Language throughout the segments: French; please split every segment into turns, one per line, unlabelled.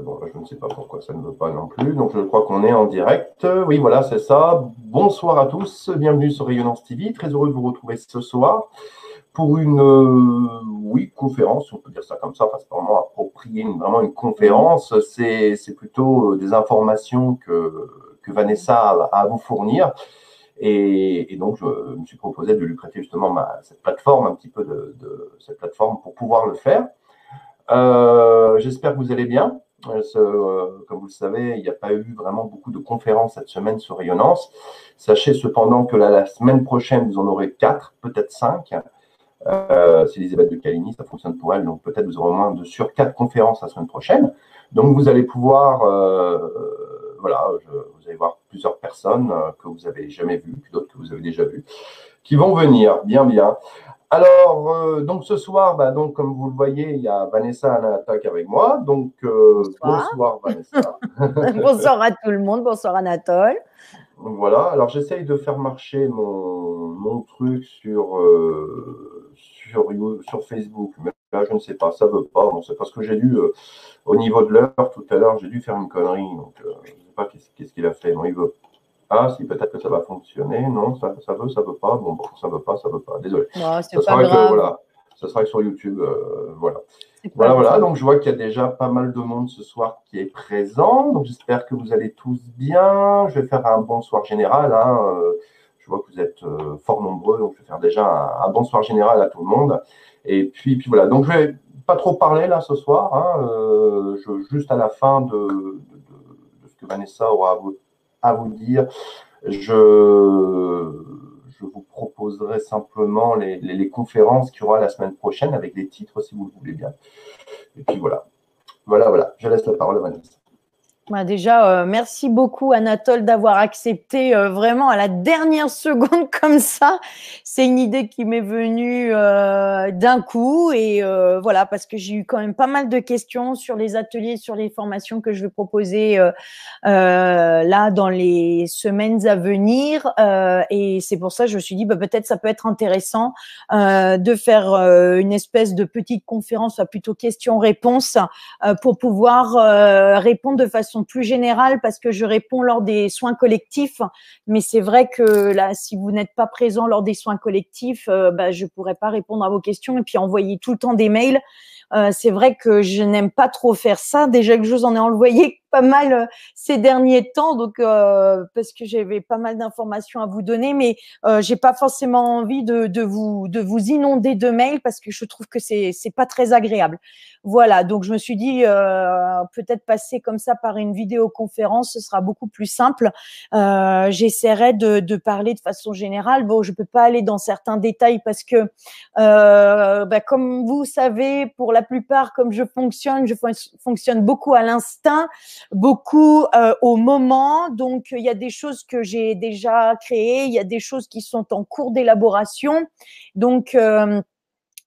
bon, je ne sais pas pourquoi ça ne veut pas non plus. Donc, je crois qu'on est en direct. Oui, voilà, c'est ça. Bonsoir à tous. Bienvenue sur Rayonnance TV. Très heureux de vous retrouver ce soir pour une conférence, on peut dire ça comme ça. Enfin, c'est pas vraiment approprié, vraiment une conférence. C'est plutôt des informations que Vanessa a à vous fournir. Et donc, je me suis proposé de lui prêter justement cette plateforme, un petit peu de cette plateforme pour pouvoir le faire. J'espère que vous allez bien. Comme vous le savez, il n'y a pas eu vraiment beaucoup de conférences cette semaine sur Rayonnance. Sachez cependant que la semaine prochaine, vous en aurez 4, peut-être 5. C'est Elisabeth de Caligny, ça fonctionne pour elle. Donc peut-être vous aurez au moins sur 4 conférences la semaine prochaine. Donc vous allez pouvoir, vous allez voir plusieurs personnes que vous n'avez jamais vues, puis d'autres que vous avez déjà vues, qui vont venir, bien. Alors, donc ce soir, donc, comme vous le voyez, il y a Vanessa à l'attaque avec moi. Donc, bonsoir Vanessa.
Bonsoir à tout le monde, bonsoir Anatole.
Voilà, alors j'essaye de faire marcher mon truc sur Facebook, mais là je ne sais pas, ça ne veut pas. Bon, c'est parce que j'ai dû, au niveau de l'heure, tout à l'heure, j'ai dû faire une connerie. Donc, je ne sais pas qu'est-ce qu'il a fait. Bon, il veut. Ah, si, peut-être que ça va fonctionner. Non, ça veut pas. Bon, ça veut pas. Désolé.
Non, c'est pas grave.
Voilà, ça sera que sur YouTube. Voilà. Voilà. Donc, je vois qu'il y a déjà pas mal de monde ce soir qui est présent. Donc, j'espère que vous allez tous bien. Je vais faire un bonsoir général. Je vois que vous êtes fort nombreux. Donc, je vais faire déjà un bonsoir général à tout le monde. Et puis voilà. Donc, je vais pas trop parler là ce soir. Juste à la fin de ce que Vanessa aura à vous dire, je vous proposerai simplement les conférences qu'il y aura la semaine prochaine avec des titres si vous le voulez bien. Et puis voilà. Je laisse la parole à Vanessa.
Déjà, merci beaucoup Anatole d'avoir accepté vraiment à la dernière seconde comme ça. C'est une idée qui m'est venue d'un coup et voilà, parce que j'ai eu quand même pas mal de questions sur les ateliers, sur les formations que je vais proposer là dans les semaines à venir et c'est pour ça que je me suis dit peut-être ça peut être intéressant de faire une espèce de petite conférence, plutôt questions-réponses pour pouvoir répondre de façon plus générale parce que je réponds lors des soins collectifs, mais c'est vrai que là, si vous n'êtes pas présent lors des soins collectifs, je pourrais pas répondre à vos questions et puis envoyer tout le temps des mails. C'est vrai que je n'aime pas trop faire ça. Déjà que je vous en ai envoyé pas mal ces derniers temps, donc parce que j'avais pas mal d'informations à vous donner, mais j'ai pas forcément envie de vous inonder de mails parce que je trouve que c'est pas très agréable. Voilà, donc je me suis dit peut-être passer comme ça par une vidéoconférence, ce sera beaucoup plus simple. J'essaierai de parler de façon générale. Bon, je peux pas aller dans certains détails parce que comme vous savez, pour la plupart, comme je fonctionne beaucoup à l'instinct, beaucoup au moment. Donc, il y a des choses que j'ai déjà créées, il y a des choses qui sont en cours d'élaboration. Donc,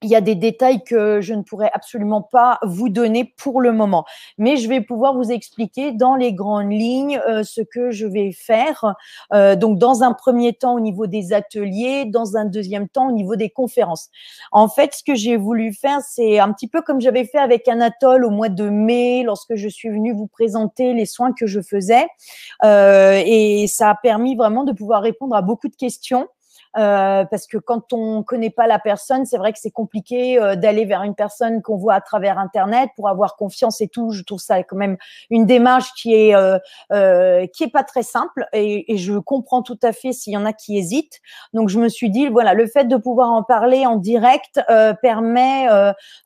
il y a des détails que je ne pourrais absolument pas vous donner pour le moment. Mais je vais pouvoir vous expliquer dans les grandes lignes ce que je vais faire. Donc, dans un premier temps, au niveau des ateliers, dans un deuxième temps, au niveau des conférences. En fait, ce que j'ai voulu faire, c'est un petit peu comme j'avais fait avec Anatole au mois de mai, lorsque je suis venue vous présenter les soins que je faisais. Et ça a permis vraiment de pouvoir répondre à beaucoup de questions. Parce que quand on connaît pas la personne, c'est vrai que c'est compliqué d'aller vers une personne qu'on voit à travers Internet pour avoir confiance et tout. Je trouve ça quand même une démarche qui est pas très simple et je comprends tout à fait s'il y en a qui hésitent. Donc je me suis dit voilà, le fait de pouvoir en parler en direct permet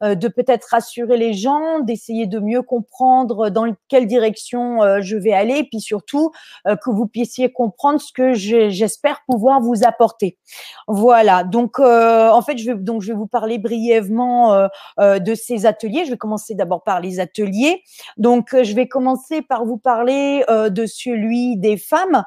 de peut-être rassurer les gens, d'essayer de mieux comprendre dans quelle direction je vais aller, et puis surtout que vous puissiez comprendre ce que j'espère pouvoir vous apporter. Voilà, donc en fait, je vais vous parler brièvement de ces ateliers. Je vais commencer d'abord par les ateliers. Donc, je vais commencer par vous parler de celui des femmes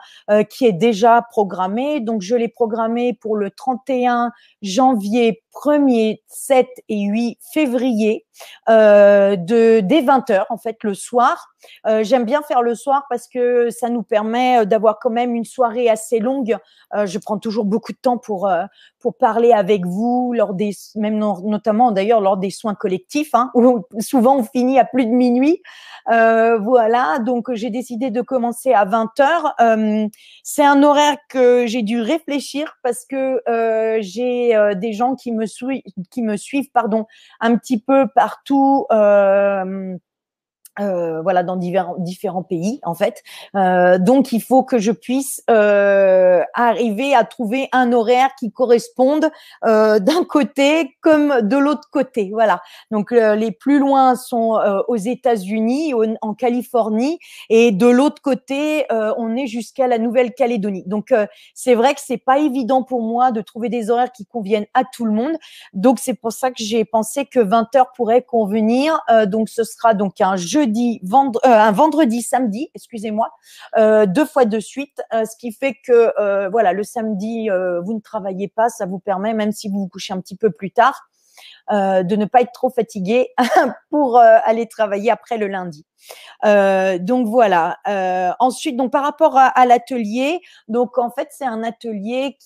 qui est déjà programmé. Donc, je l'ai programmé pour le 31 janvier, 1er, 7 et 8 février dès 20h, en fait, le soir. J'aime bien faire le soir parce que ça nous permet d'avoir quand même une soirée assez longue. Je prends toujours beaucoup de temps pour parler avec vous notamment d'ailleurs lors des soins collectifs, où souvent on finit à plus de minuit. Voilà, donc j'ai décidé de commencer à 20h. C'est un horaire que j'ai dû réfléchir parce que j'ai des gens qui me suivent, pardon, un petit peu partout. Voilà, dans différents pays en fait. Donc il faut que je puisse arriver à trouver un horaire qui corresponde d'un côté comme de l'autre côté. Voilà. Donc les plus loin sont aux États-Unis, en Californie, et de l'autre côté on est jusqu'à la Nouvelle-Calédonie. Donc c'est vrai que c'est pas évident pour moi de trouver des horaires qui conviennent à tout le monde. Donc c'est pour ça que j'ai pensé que 20h pourrait convenir. Donc ce sera donc un vendredi, samedi, excusez-moi, 2 fois de suite, ce qui fait que voilà, le samedi, vous ne travaillez pas, ça vous permet, même si vous vous couchez un petit peu plus tard, de ne pas être trop fatigué pour aller travailler après le lundi. Donc voilà. Ensuite, donc par rapport à l'atelier, donc en fait c'est un atelier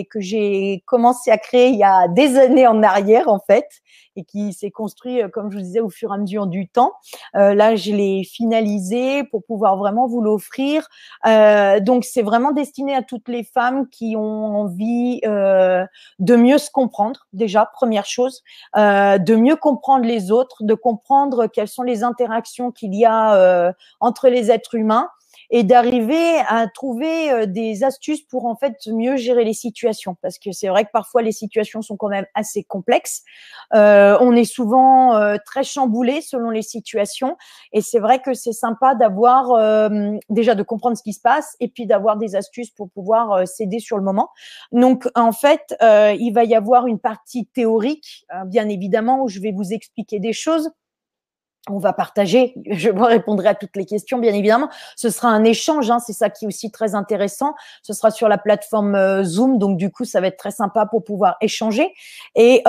que j'ai commencé à créer il y a des années en arrière en fait, et qui s'est construit, comme je vous disais, au fur et à mesure du temps. Là, je l'ai finalisé pour pouvoir vraiment vous l'offrir. Donc c'est vraiment destiné à toutes les femmes qui ont envie de mieux se comprendre. Déjà, première chose, de mieux comprendre les autres, de comprendre quelles sont les interactions qu'il y a entre les êtres humains, et d'arriver à trouver des astuces pour en fait mieux gérer les situations, parce que c'est vrai que parfois les situations sont quand même assez complexes. On est souvent très chamboulé selon les situations, et c'est vrai que c'est sympa d'avoir déjà de comprendre ce qui se passe, et puis d'avoir des astuces pour pouvoir s'aider sur le moment. Donc en fait, il va y avoir une partie théorique, bien évidemment, où je vais vous expliquer des choses. On va partager, je vous répondrai à toutes les questions, bien évidemment. Ce sera un échange, hein, c'est ça qui est aussi très intéressant. Ce sera sur la plateforme Zoom, donc du coup, ça va être très sympa pour pouvoir échanger. Et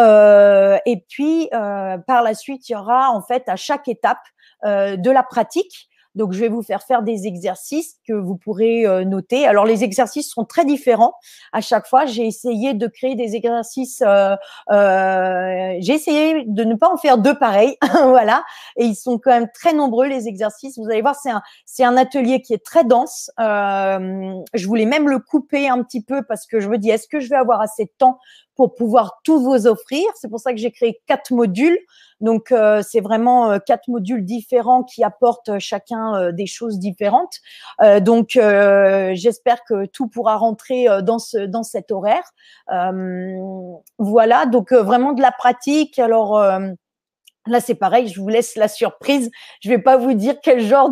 puis, par la suite, il y aura en fait à chaque étape de la pratique. Donc, je vais vous faire des exercices que vous pourrez noter. Alors, les exercices sont très différents à chaque fois. J'ai essayé de créer des exercices. J'ai essayé de ne pas en faire deux pareils, voilà. Et ils sont quand même très nombreux les exercices. Vous allez voir, c'est un atelier qui est très dense. Je voulais même le couper un petit peu parce que je me dis, est-ce que je vais avoir assez de temps pour pouvoir tout vous offrir? C'est pour ça que j'ai créé 4 modules. Donc, c'est vraiment 4 modules différents qui apportent chacun des choses différentes. Donc, j'espère que tout pourra rentrer dans cet horaire. Voilà, donc vraiment de la pratique. Alors, là, c'est pareil, je vous laisse la surprise. Je vais pas vous dire quel genre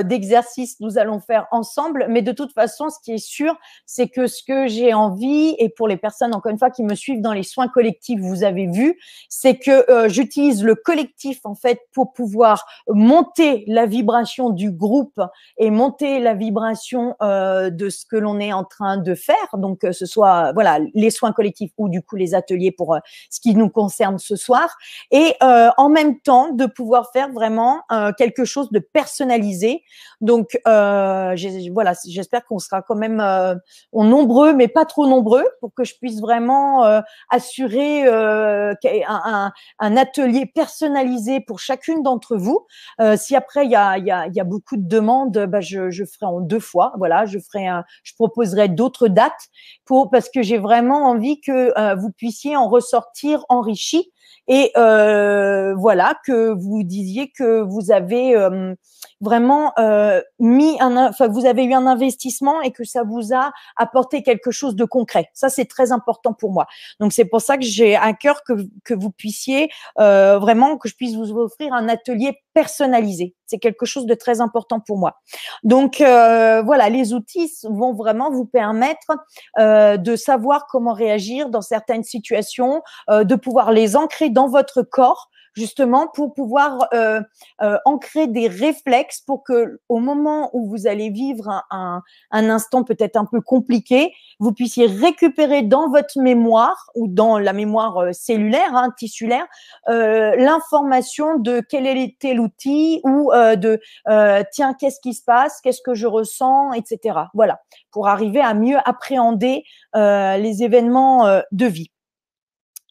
d'exercice nous allons faire ensemble, mais de toute façon, ce qui est sûr, c'est que ce que j'ai envie, et pour les personnes, encore une fois, qui me suivent dans les soins collectifs, vous avez vu, c'est que j'utilise le collectif, en fait, pour pouvoir monter la vibration du groupe et monter la vibration de ce que l'on est en train de faire. Donc, ce soit, voilà, les soins collectifs ou du coup les ateliers pour ce qui nous concerne ce soir. Et en même temps de pouvoir faire vraiment quelque chose de personnalisé. Donc voilà, j'espère qu'on sera quand même nombreux, mais pas trop nombreux, pour que je puisse vraiment assurer un atelier personnalisé pour chacune d'entre vous. Si après il y a beaucoup de demandes, bah, je ferai en 2 fois. Voilà, je proposerai d'autres dates parce que j'ai vraiment envie que vous puissiez en ressortir enrichi. Et voilà, que vous disiez que vous avez vraiment vous avez eu un investissement et que ça vous a apporté quelque chose de concret. Ça, c'est très important pour moi. Donc, c'est pour ça que j'ai à cœur que vous puissiez vraiment, que je puisse vous offrir un atelier personnalisé. C'est quelque chose de très important pour moi. Donc, voilà, les outils vont vraiment vous permettre de savoir comment réagir dans certaines situations, de pouvoir les ancrer dans votre corps, justement pour pouvoir ancrer des réflexes pour que au moment où vous allez vivre un instant peut-être un peu compliqué, vous puissiez récupérer dans votre mémoire ou dans la mémoire cellulaire, hein, tissulaire, l'information de quel était l'outil ou tiens, qu'est-ce qui se passe, qu'est-ce que je ressens, etc. Voilà, pour arriver à mieux appréhender les événements de vie.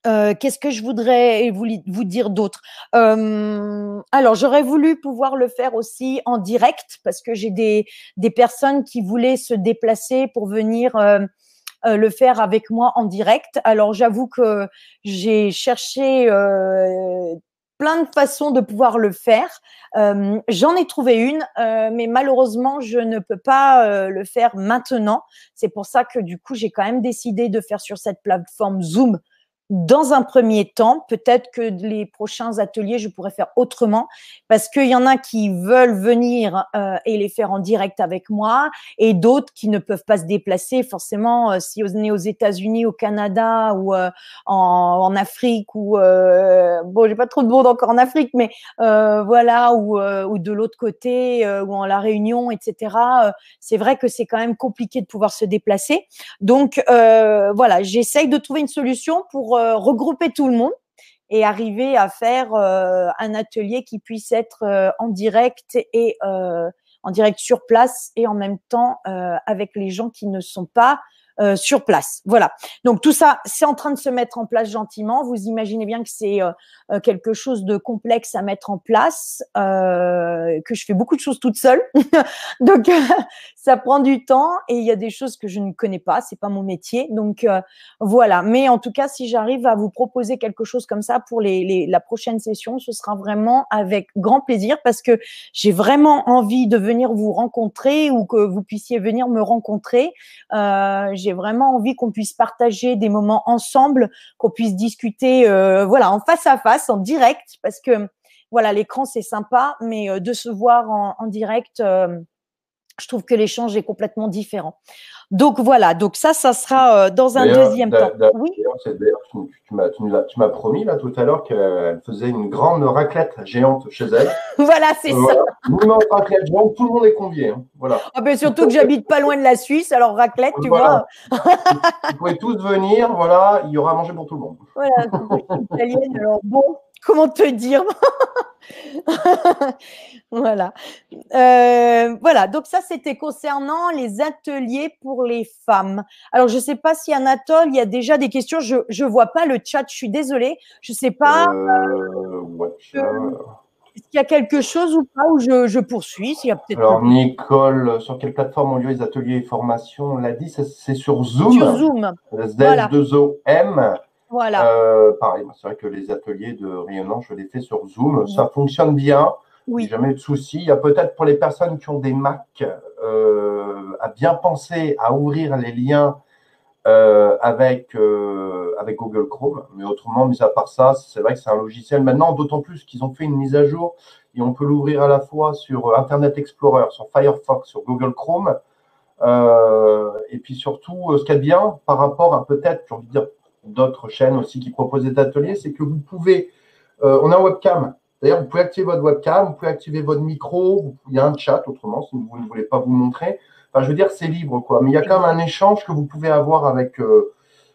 Qu'est-ce que je voudrais vous dire d'autre? Alors, j'aurais voulu pouvoir le faire aussi en direct parce que j'ai des personnes qui voulaient se déplacer pour venir le faire avec moi en direct. Alors, j'avoue que j'ai cherché plein de façons de pouvoir le faire. J'en ai trouvé une, mais malheureusement, je ne peux pas le faire maintenant. C'est pour ça que du coup, j'ai quand même décidé de faire sur cette plateforme Zoom dans un premier temps. Peut-être que les prochains ateliers, je pourrais faire autrement parce qu'il y en a qui veulent venir et les faire en direct avec moi et d'autres qui ne peuvent pas se déplacer. Forcément, si on est aux États-Unis, au Canada ou en Afrique ou bon, j'ai pas trop de monde encore en Afrique, mais voilà, ou de l'autre côté ou en La Réunion, etc. C'est vrai que c'est quand même compliqué de pouvoir se déplacer. Donc voilà, j'essaye de trouver une solution pour regrouper tout le monde et arriver à faire un atelier qui puisse être en direct et en direct sur place et en même temps avec les gens qui ne sont pas sur place. Voilà. Donc tout ça, c'est en train de se mettre en place gentiment. Vous imaginez bien que c'est quelque chose de complexe à mettre en place, que je fais beaucoup de choses toute seule. Donc ça prend du temps et il y a des choses que je ne connais pas, c'est pas mon métier. Donc voilà. Mais en tout cas, si j'arrive à vous proposer quelque chose comme ça pour la prochaine session, ce sera vraiment avec grand plaisir parce que j'ai vraiment envie de venir vous rencontrer ou que vous puissiez venir me rencontrer. J'ai vraiment envie qu'on puisse partager des moments ensemble, qu'on puisse discuter, voilà, en face à face, en direct, parce que voilà, l'écran c'est sympa, mais de se voir en direct, je trouve que l'échange est complètement différent. Donc voilà, donc ça sera dans un deuxième temps. Oui.
D'ailleurs, tu m'as promis là tout à l'heure qu'elle faisait une grande raclette géante chez elle.
Voilà, c'est ça.
Monument raclette géante, tout le monde est convié. Hein. Voilà.
Ah ben surtout que j'habite pas loin de la Suisse, alors raclette, tu
voilà.
vois.
Vous pouvez tous venir, voilà, il y aura à manger pour tout le monde.
Voilà, italienne, alors bon, comment te dire? Voilà. Voilà, donc ça, c'était concernant les ateliers pour les femmes. Alors, je ne sais pas si Anatole, il y a déjà des questions. Je ne vois pas le chat, je suis désolée. Je ne sais pas. Est-ce qu'il y a quelque chose ou pas où je poursuis s'il y a peut-être.
Alors, Nicole, sur quelle plateforme ont lieu les ateliers et formations? On l'a dit, c'est sur Zoom.
Sur Zoom.
Z2OM.
Voilà.
Pareil, c'est vrai que les ateliers de rayonnant, je les fais sur Zoom. Ça fonctionne bien.
Oui.
Jamais de souci. Il y a peut-être pour les personnes qui ont des Mac à bien penser à ouvrir les liens avec Google Chrome. Mais autrement, mis à part ça, c'est vrai que c'est un logiciel maintenant, d'autant plus qu'ils ont fait une mise à jour et on peut l'ouvrir à la fois sur Internet Explorer, sur Firefox, sur Google Chrome. Et puis surtout, ce qu'il y a de bien par rapport à peut-être, j'ai envie de dire, d'autres chaînes aussi qui proposent des ateliers, c'est que vous pouvez, on a un webcam. D'ailleurs, vous pouvez activer votre webcam, vous pouvez activer votre micro, il y a un chat autrement si vous ne voulez pas vous montrer. Enfin, je veux dire, c'est libre, quoi. Mais il y a quand même un échange que vous pouvez avoir avec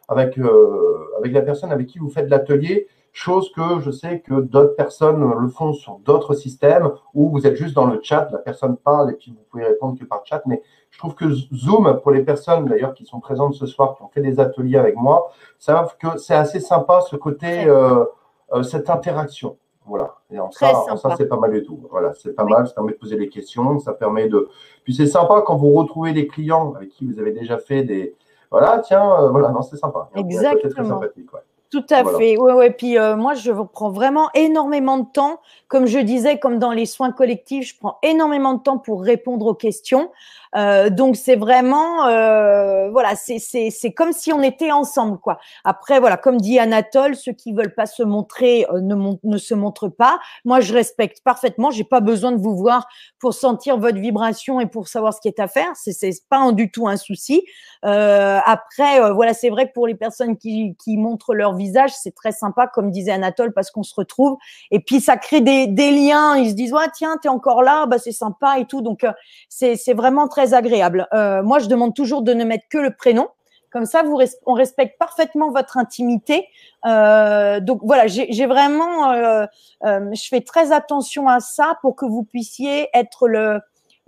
la personne avec qui vous faites l'atelier, chose que je sais que d'autres personnes le font sur d'autres systèmes où vous êtes juste dans le chat, la personne parle et puis vous pouvez répondre que par chat. Mais je trouve que Zoom, pour les personnes d'ailleurs qui sont présentes ce soir, qui ont fait des ateliers avec moi, savent que c'est assez sympa ce côté, cette interaction. Voilà. Et ça, c'est pas mal du tout. Voilà, c'est pas mal. Ça permet de poser des questions. Ça permet de. Puis c'est sympa quand vous retrouvez des clients avec qui vous avez déjà fait des. Voilà, tiens, voilà, non, c'est sympa.
Exactement.
Très sympathique, ouais.
Tout à fait. Ouais. Puis moi, je prends vraiment énormément de temps. Comme je disais, comme dans les soins collectifs, je prends énormément de temps pour répondre aux questions. Donc c'est vraiment, voilà, c'est comme si on était ensemble, quoi. Après, voilà, comme dit Anatole, ceux qui veulent pas se montrer ne se montrent pas. Moi, je respecte parfaitement. J'ai pas besoin de vous voir pour sentir votre vibration et pour savoir ce qui est à faire. C'est pas du tout un souci. Après, voilà, c'est vrai que pour les personnes qui montrent leur visage, c'est très sympa, comme disait Anatole, parce qu'on se retrouve et puis ça crée des liens. Ils se disent, ouais, tiens, t'es encore là, bah c'est sympa et tout. Donc c'est vraiment très agréable. Moi, je demande toujours de ne mettre que le prénom. Comme ça, on respecte parfaitement votre intimité. Donc voilà, j'ai vraiment, je fais très attention à ça pour que vous puissiez être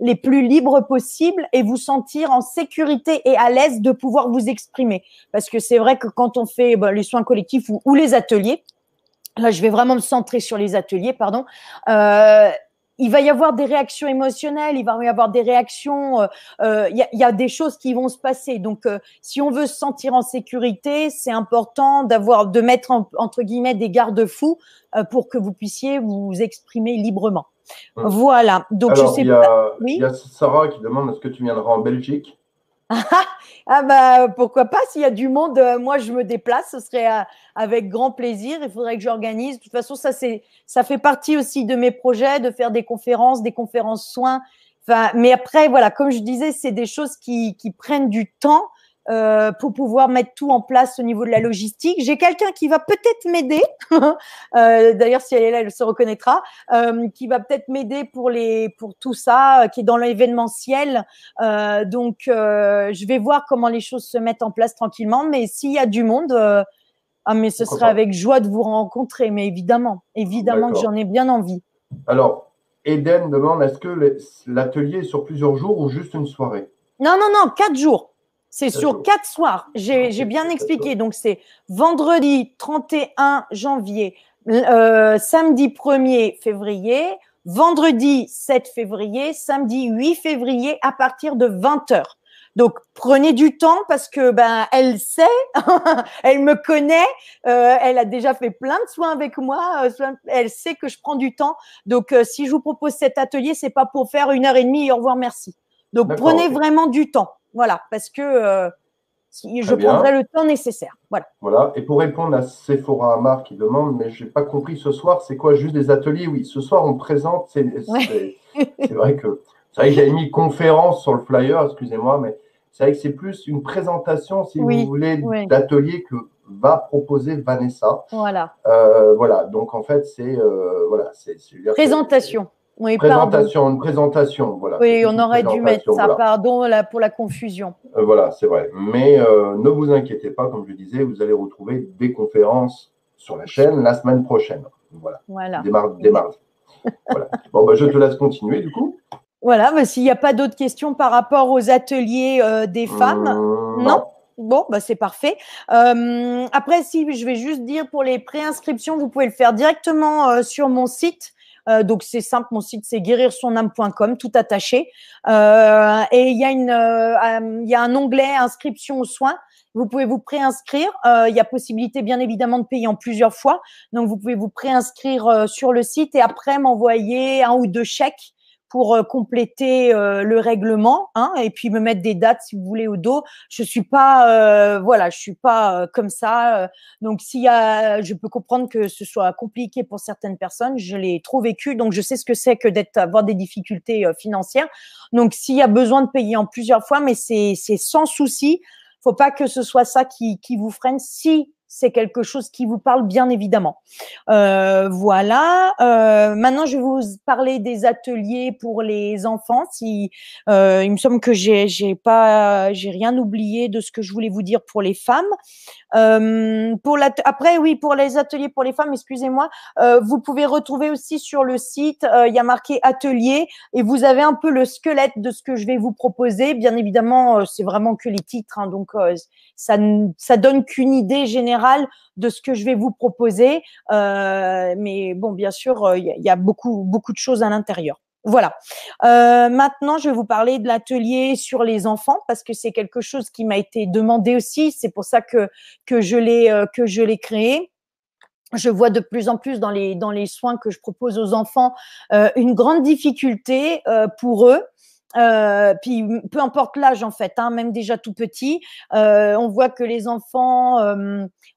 les plus libres possibles et vous sentir en sécurité et à l'aise de pouvoir vous exprimer. Parce que c'est vrai que quand on fait les soins collectifs ou les ateliers, là, je vais vraiment me centrer sur les ateliers, pardon. Il va y avoir des réactions émotionnelles, il va y avoir des réactions, y a des choses qui vont se passer. Donc, si on veut se sentir en sécurité, c'est important de mettre entre guillemets des garde-fous pour que vous puissiez vous exprimer librement. Voilà. Donc,
alors,
je sais pas. Oui.
Il y a Sarah qui demande est-ce que tu viendras en Belgique?
Ah bah pourquoi pas, s'il y a du monde, moi je me déplace, ce serait avec grand plaisir. Il faudrait que j'organise. De toute façon, ça fait partie aussi de mes projets de faire des conférences soins. Enfin, mais après voilà, comme je disais, c'est des choses qui prennent du temps pour pouvoir mettre tout en place au niveau de la logistique. J'ai quelqu'un qui va peut-être m'aider. D'ailleurs, si elle est là, elle se reconnaîtra. Qui va peut-être m'aider pour tout ça, qui est dans l'événementiel. Donc, je vais voir comment les choses se mettent en place tranquillement. Mais s'il y a du monde, mais ce serait avec joie de vous rencontrer. Mais évidemment que j'en ai bien envie.
Alors, Eden demande est-ce que l'atelier est sur plusieurs jours ou juste une soirée?
Non, 4 jours. C'est sur 4 soirs. J'ai bien expliqué. Donc, c'est vendredi 31 janvier, samedi 1er février, vendredi 7 février, samedi 8 février à partir de 20h. Donc, prenez du temps parce que elle sait, elle me connaît, elle a déjà fait plein de soins avec moi, elle sait que je prends du temps. Donc, si je vous propose cet atelier, c'est pas pour faire 1h30 et au revoir, merci. Donc, prenez vraiment du temps. Voilà, parce que je prendrai le temps nécessaire.
Voilà. Et pour répondre à Sephora Amar qui demande, mais je n'ai pas compris ce soir, c'est quoi juste des ateliers? Oui, ce soir, on présente, c'est vrai que j'avais mis conférence sur le flyer, excusez-moi, mais c'est vrai que c'est plus une présentation, si vous voulez, d'atelier que va proposer Vanessa.
Voilà.
Voilà. Donc, en fait, c'est
présentation. Oui,
une présentation, voilà.
Oui, on aurait dû mettre ça, pardon pour la confusion.
Voilà, c'est vrai. Mais ne vous inquiétez pas, comme je disais, vous allez retrouver des conférences sur la chaîne la semaine prochaine. Voilà. Dès mardi. Voilà. Bon, je te laisse continuer, du coup.
Voilà, mais s'il n'y a pas d'autres questions par rapport aux ateliers des femmes, non. Bon, c'est parfait. Après, si je vais juste dire pour les préinscriptions, vous pouvez le faire directement sur mon site. Donc, c'est simple, mon site, c'est guérirsonâme.com, tout attaché. Et il y a un onglet inscription aux soins. Vous pouvez vous préinscrire. Il y a possibilité, bien évidemment, de payer en plusieurs fois. Donc, vous pouvez vous préinscrire sur le site et après m'envoyer 1 ou 2 chèques pour compléter le règlement, et puis me mettre des dates si vous voulez au dos. Je suis pas, je suis pas comme ça. Donc je peux comprendre que ce soit compliqué pour certaines personnes. Je l'ai trop vécu, donc je sais ce que c'est que avoir des difficultés financières. Donc s'il y a besoin de payer en plusieurs fois, mais c'est sans souci. Faut pas que ce soit ça qui vous freine. Si c'est quelque chose qui vous parle, bien évidemment. Voilà. Maintenant, je vais vous parler des ateliers pour les enfants. Il me semble que j'ai rien oublié de ce que je voulais vous dire pour les femmes. Après, oui, pour les ateliers pour les femmes, excusez-moi, vous pouvez retrouver aussi sur le site, il y a marqué atelier et vous avez un peu le squelette de ce que je vais vous proposer. Bien évidemment, c'est vraiment que les titres, donc ça donne qu'une idée générale de ce que je vais vous proposer. Mais bon, bien sûr, il y a beaucoup de choses à l'intérieur. Voilà. Maintenant, je vais vous parler de l'atelier sur les enfants parce que c'est quelque chose qui m'a été demandé aussi. C'est pour ça que je l'ai créé. Je vois de plus en plus dans les soins que je propose aux enfants une grande difficulté pour eux. Puis peu importe l'âge en fait, même déjà tout petit, on voit que les enfants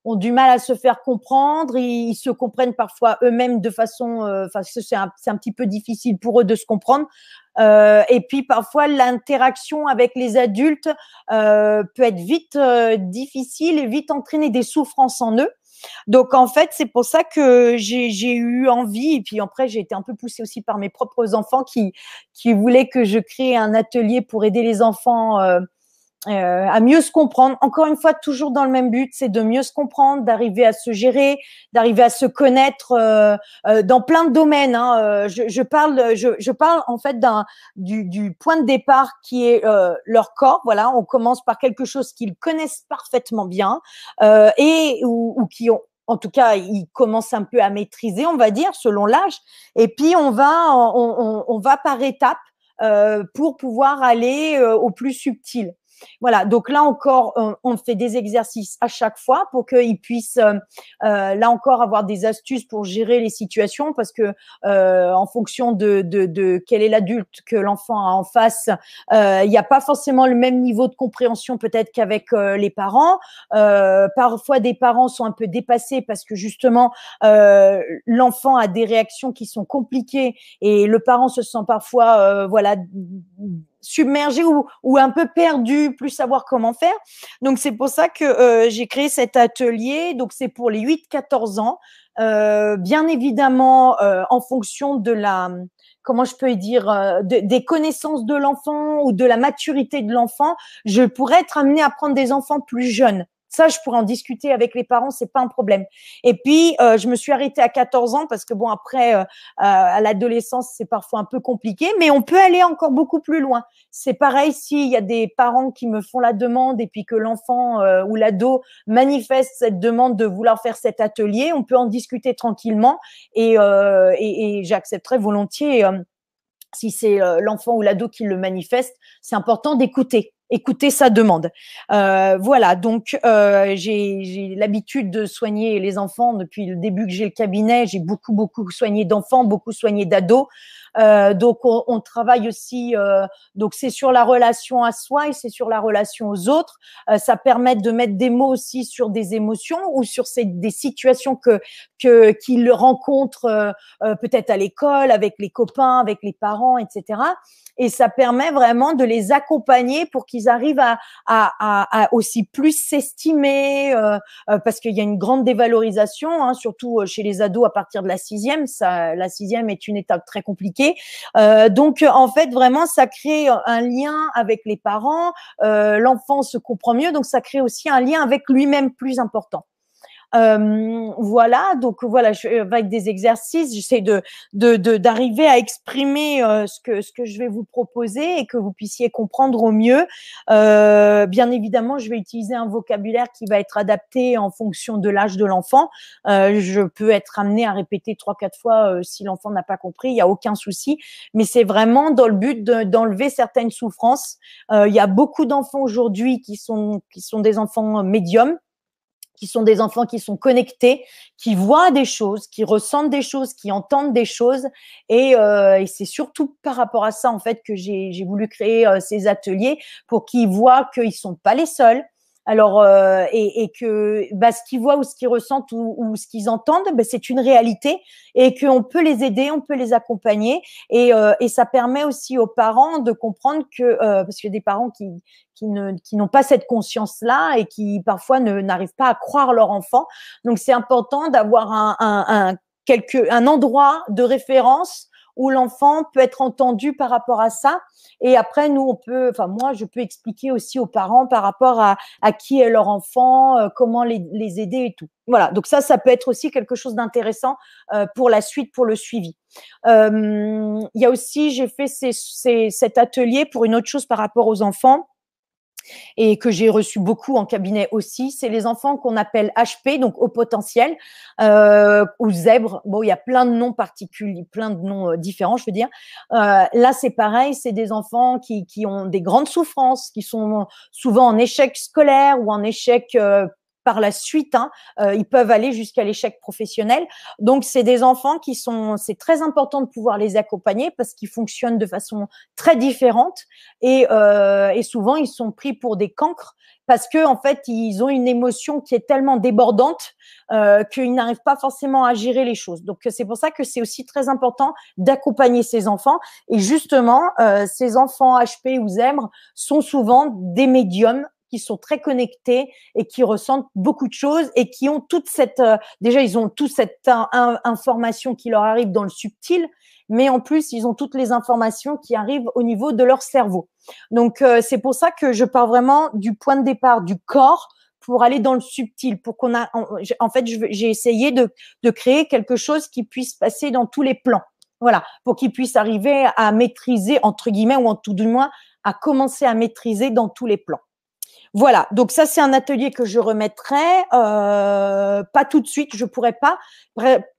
ont du mal à se faire comprendre, ils se comprennent parfois eux-mêmes de façon, c'est un petit peu difficile pour eux de se comprendre. Et puis parfois l'interaction avec les adultes peut être vite difficile et vite entraîner des souffrances en eux. Donc en fait, c'est pour ça que j'ai eu envie, et puis après j'ai été un peu poussée aussi par mes propres enfants qui voulaient que je crée un atelier pour aider les enfants à mieux se comprendre. Encore une fois, toujours dans le même but, c'est de mieux se comprendre, d'arriver à se gérer, d'arriver à se connaître dans plein de domaines. Hein. Je parle en fait du point de départ qui est leur corps. Voilà, on commence par quelque chose qu'ils connaissent parfaitement bien et ou qui ont en tout cas, ils commencent un peu à maîtriser, on va dire, selon l'âge. Et puis, on va par étapes pour pouvoir aller au plus subtil. Voilà, donc là encore, on fait des exercices à chaque fois pour qu'ils puissent, là encore, avoir des astuces pour gérer les situations parce que en fonction de quel est l'adulte que l'enfant a en face, il n'y a pas forcément le même niveau de compréhension peut-être qu'avec les parents. Parfois, des parents sont un peu dépassés parce que justement, l'enfant a des réactions qui sont compliquées et le parent se sent parfois, voilà, submergé ou un peu perdu, plus savoir comment faire. Donc, c'est pour ça que j'ai créé cet atelier. Donc, c'est pour les 8-14 ans. Bien évidemment, en fonction de la, comment je peux dire, des connaissances de l'enfant ou de la maturité de l'enfant, je pourrais être amenée à prendre des enfants plus jeunes. Ça, je pourrais en discuter avec les parents, c'est pas un problème. Et puis, je me suis arrêtée à 14 ans parce que bon, après, à l'adolescence, c'est parfois un peu compliqué, mais on peut aller encore beaucoup plus loin. C'est pareil s'il y a des parents qui me font la demande et puis que l'enfant ou l'ado manifeste cette demande de vouloir faire cet atelier, on peut en discuter tranquillement et j'accepterai volontiers si c'est l'enfant ou l'ado qui le manifeste, c'est important d'écouter. Écouter sa demande. Voilà, donc j'ai l'habitude de soigner les enfants depuis le début que j'ai le cabinet. J'ai beaucoup soigné d'enfants, beaucoup soigné d'ados. Donc on travaille aussi. Donc c'est sur la relation à soi et c'est sur la relation aux autres. Ça permet de mettre des mots aussi sur des émotions ou sur des situations qu'ils rencontrent peut-être à l'école, avec les copains, avec les parents, etc. Et ça permet vraiment de les accompagner pour qu'ils arrivent à aussi plus s'estimer, parce qu'il y a une grande dévalorisation, hein, surtout chez les ados à partir de la sixième. La sixième est une étape très compliquée. Donc, en fait, vraiment, ça crée un lien avec les parents. L'enfant se comprend mieux, donc ça crée aussi un lien avec lui-même plus important. Voilà, donc voilà, avec des exercices, j'essaie d'arriver à exprimer ce que je vais vous proposer et que vous puissiez comprendre au mieux. Bien évidemment, je vais utiliser un vocabulaire qui va être adapté en fonction de l'âge de l'enfant. Je peux être amenée à répéter 3-4 fois si l'enfant n'a pas compris, il n'y a aucun souci. Mais c'est vraiment dans le but d'enlever certaines souffrances. Il y a beaucoup d'enfants aujourd'hui qui sont des enfants médiums, qui sont des enfants qui sont connectés, qui voient des choses, qui ressentent des choses, qui entendent des choses. Et c'est surtout par rapport à ça, en fait, que j'ai voulu créer ces ateliers pour qu'ils voient qu'ils ne sont pas les seuls. Alors, et que ce qu'ils voient ou ce qu'ils ressentent ou ce qu'ils entendent, c'est une réalité et qu'on peut les aider, on peut les accompagner. Et ça permet aussi aux parents de comprendre que, parce qu'il y a des parents qui n'ont pas cette conscience-là et qui parfois n'arrivent pas à croire leur enfant. Donc, c'est important d'avoir un endroit de référence où l'enfant peut être entendu par rapport à ça. Et après, moi, je peux expliquer aussi aux parents par rapport à qui est leur enfant, comment les aider et tout. Voilà, donc ça peut être aussi quelque chose d'intéressant pour la suite, pour le suivi. Il y a aussi, j'ai fait cet atelier pour une autre chose par rapport aux enfants et que j'ai reçu beaucoup en cabinet aussi, c'est les enfants qu'on appelle HP, donc au potentiel, ou zèbres. Bon, il y a plein de noms particuliers, plein de noms différents, je veux dire. Là, c'est pareil, c'est des enfants qui ont des grandes souffrances, qui sont souvent en échec scolaire ou en échec par la suite, ils peuvent aller jusqu'à l'échec professionnel. Donc, c'est des enfants c'est très important de pouvoir les accompagner parce qu'ils fonctionnent de façon très différente et souvent, ils sont pris pour des cancres parce que en fait, ils ont une émotion qui est tellement débordante qu'ils n'arrivent pas forcément à gérer les choses. Donc, c'est pour ça que c'est aussi très important d'accompagner ces enfants. Et justement, ces enfants HP ou zèbres sont souvent des médiums qui sont très connectés et qui ressentent beaucoup de choses et qui ont toute cette, déjà, ils ont toute cette information qui leur arrive dans le subtil, mais en plus, ils ont toutes les informations qui arrivent au niveau de leur cerveau. Donc, c'est pour ça que je pars vraiment du point de départ du corps pour aller dans le subtil, pour qu'on a, en fait, j'ai essayé de créer quelque chose qui puisse passer dans tous les plans. Voilà, pour qu'ils puissent arriver à maîtriser, entre guillemets, ou en tout du moins, à commencer à maîtriser dans tous les plans. Voilà, donc ça c'est un atelier que je remettrai, pas tout de suite, je pourrais pas.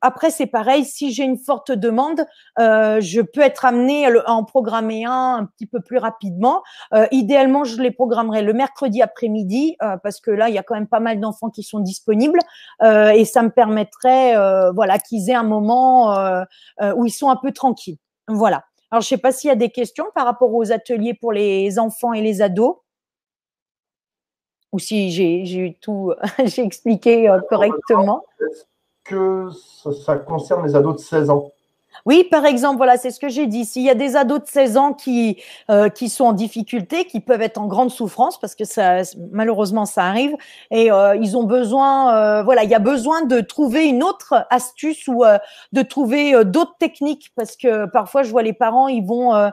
Après c'est pareil, si j'ai une forte demande, je peux être amenée à en programmer un petit peu plus rapidement. Idéalement, je les programmerai le mercredi après-midi parce que là il y a quand même pas mal d'enfants qui sont disponibles et ça me permettrait, voilà, qu'ils aient un moment où ils sont un peu tranquilles. Voilà. Alors je sais pas s'il y a des questions par rapport aux ateliers pour les enfants et les ados. Ou si j'ai tout, j'ai expliqué correctement.
Est-ce que ça concerne les ados de 16 ans?
Oui, par exemple, voilà, c'est ce que j'ai dit. S'il y a des ados de 16 ans qui sont en difficulté, qui peuvent être en grande souffrance, parce que ça, malheureusement, ça arrive, et ils ont besoin, voilà, il y a besoin de trouver une autre astuce ou de trouver d'autres techniques, parce que parfois, je vois les parents, ils vont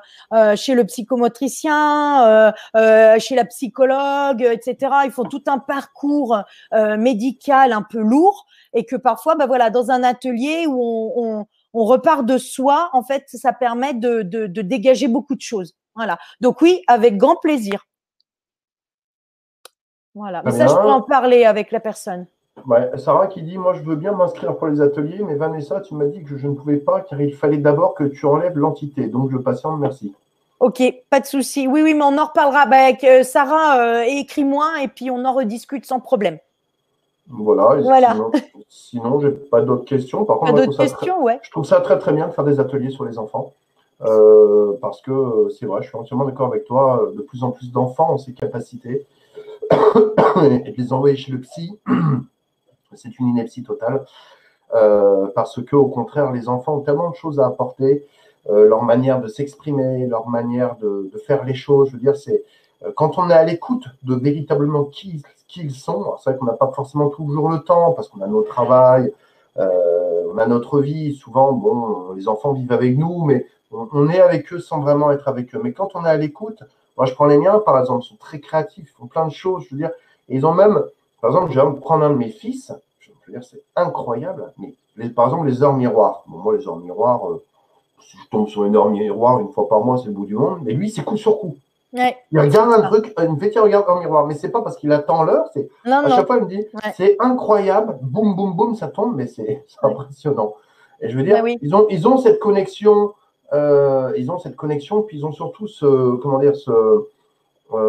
chez le psychomotricien, chez la psychologue, etc. Ils font tout un parcours médical un peu lourd, et que parfois, bah voilà, dans un atelier où on repart de soi, en fait, ça permet de dégager beaucoup de choses. Voilà. Donc oui, avec grand plaisir. Voilà. Mais ça, je peux en parler avec la personne.
Ouais, Sarah qui dit, moi, je veux bien m'inscrire pour les ateliers, mais Vanessa, tu m'as dit que je ne pouvais pas, car il fallait d'abord que tu enlèves l'entité. Donc, je patiente, merci.
Ok, pas de souci. Oui, mais on en reparlera. Bah, avec Sarah, écris-moi et puis on en rediscute sans problème.
Voilà.
Voilà.
Sinon, je n'ai pas d'autres questions. Par contre, je trouve ça très, très bien de faire des ateliers sur les enfants. Parce que c'est vrai, je suis entièrement d'accord avec toi. De plus en plus d'enfants ont ces capacités. Et de les envoyer chez le psy, c'est une ineptie totale. Parce que, au contraire, les enfants ont tellement de choses à apporter. Leur manière de s'exprimer, leur manière de faire les choses. Je veux dire, c'est quand on est à l'écoute de véritablement qui ils sont. C'est vrai qu'on n'a pas forcément toujours le temps parce qu'on a notre travail, on a notre vie. Souvent, bon, les enfants vivent avec nous, mais on est avec eux sans vraiment être avec eux. Mais quand on est à l'écoute, moi, je prends les miens, par exemple, ils sont très créatifs, ils font plein de choses. Je veux dire, et ils ont même, par exemple, je vais prendre un de mes fils. Je veux dire, c'est incroyable. Mais par exemple, les heures miroirs. Bon, moi, les heures miroirs. Si je tombe sur une heure miroir une fois par mois, c'est le bout du monde. Mais lui, c'est coup sur coup.
Ouais,
il regarde un truc, il me fait tiens, regarde un miroir. Mais c'est pas parce qu'il attend l'heure. C'est à chaque fois, il me dit c'est incroyable, boum, boum, boum, ça tombe, mais c'est impressionnant. Et je veux dire, ils ont cette connexion, puis ils ont surtout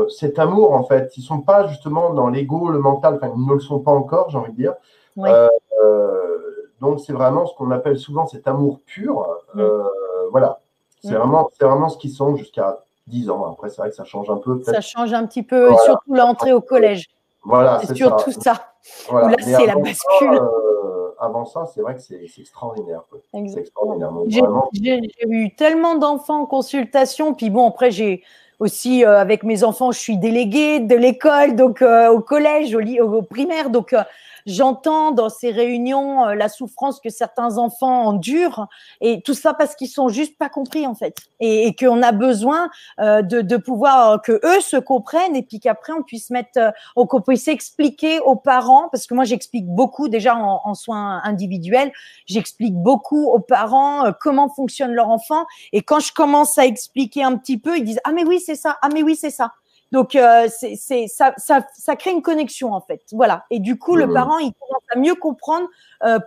cet amour en fait. Ils sont pas justement dans l'ego, le mental. Enfin, ils ne le sont pas encore, j'ai envie de dire. Donc, c'est vraiment ce qu'on appelle souvent cet amour pur. Voilà. C'est vraiment ce qu'ils sont jusqu'à 10 ans. Après, c'est vrai que ça change un peu.
Ça change un petit peu, voilà. Surtout l'entrée au collège.
Voilà, c'est
surtout ça.
Voilà.
Là, c'est la bascule.
Avant ça, c'est vrai que c'est extraordinaire.
C'est extraordinaire. J'ai eu tellement d'enfants en consultation. Puis bon, après, j'ai aussi, avec mes enfants, je suis déléguée de l'école, donc au collège, au primaire. Donc, j'entends dans ces réunions la souffrance que certains enfants endurent, et tout ça parce qu'ils sont juste pas compris en fait, et qu'on a besoin de pouvoir que eux se comprennent, et puis qu'après on puisse qu'on puisse expliquer aux parents, parce que moi j'explique beaucoup déjà en soins individuels, j'explique beaucoup aux parents comment fonctionne leur enfant, et quand je commence à expliquer un petit peu, ils disent ah mais oui c'est ça, ah mais oui c'est ça. Donc, ça crée une connexion, en fait. Voilà. Et du coup, le parent, il commence à mieux comprendre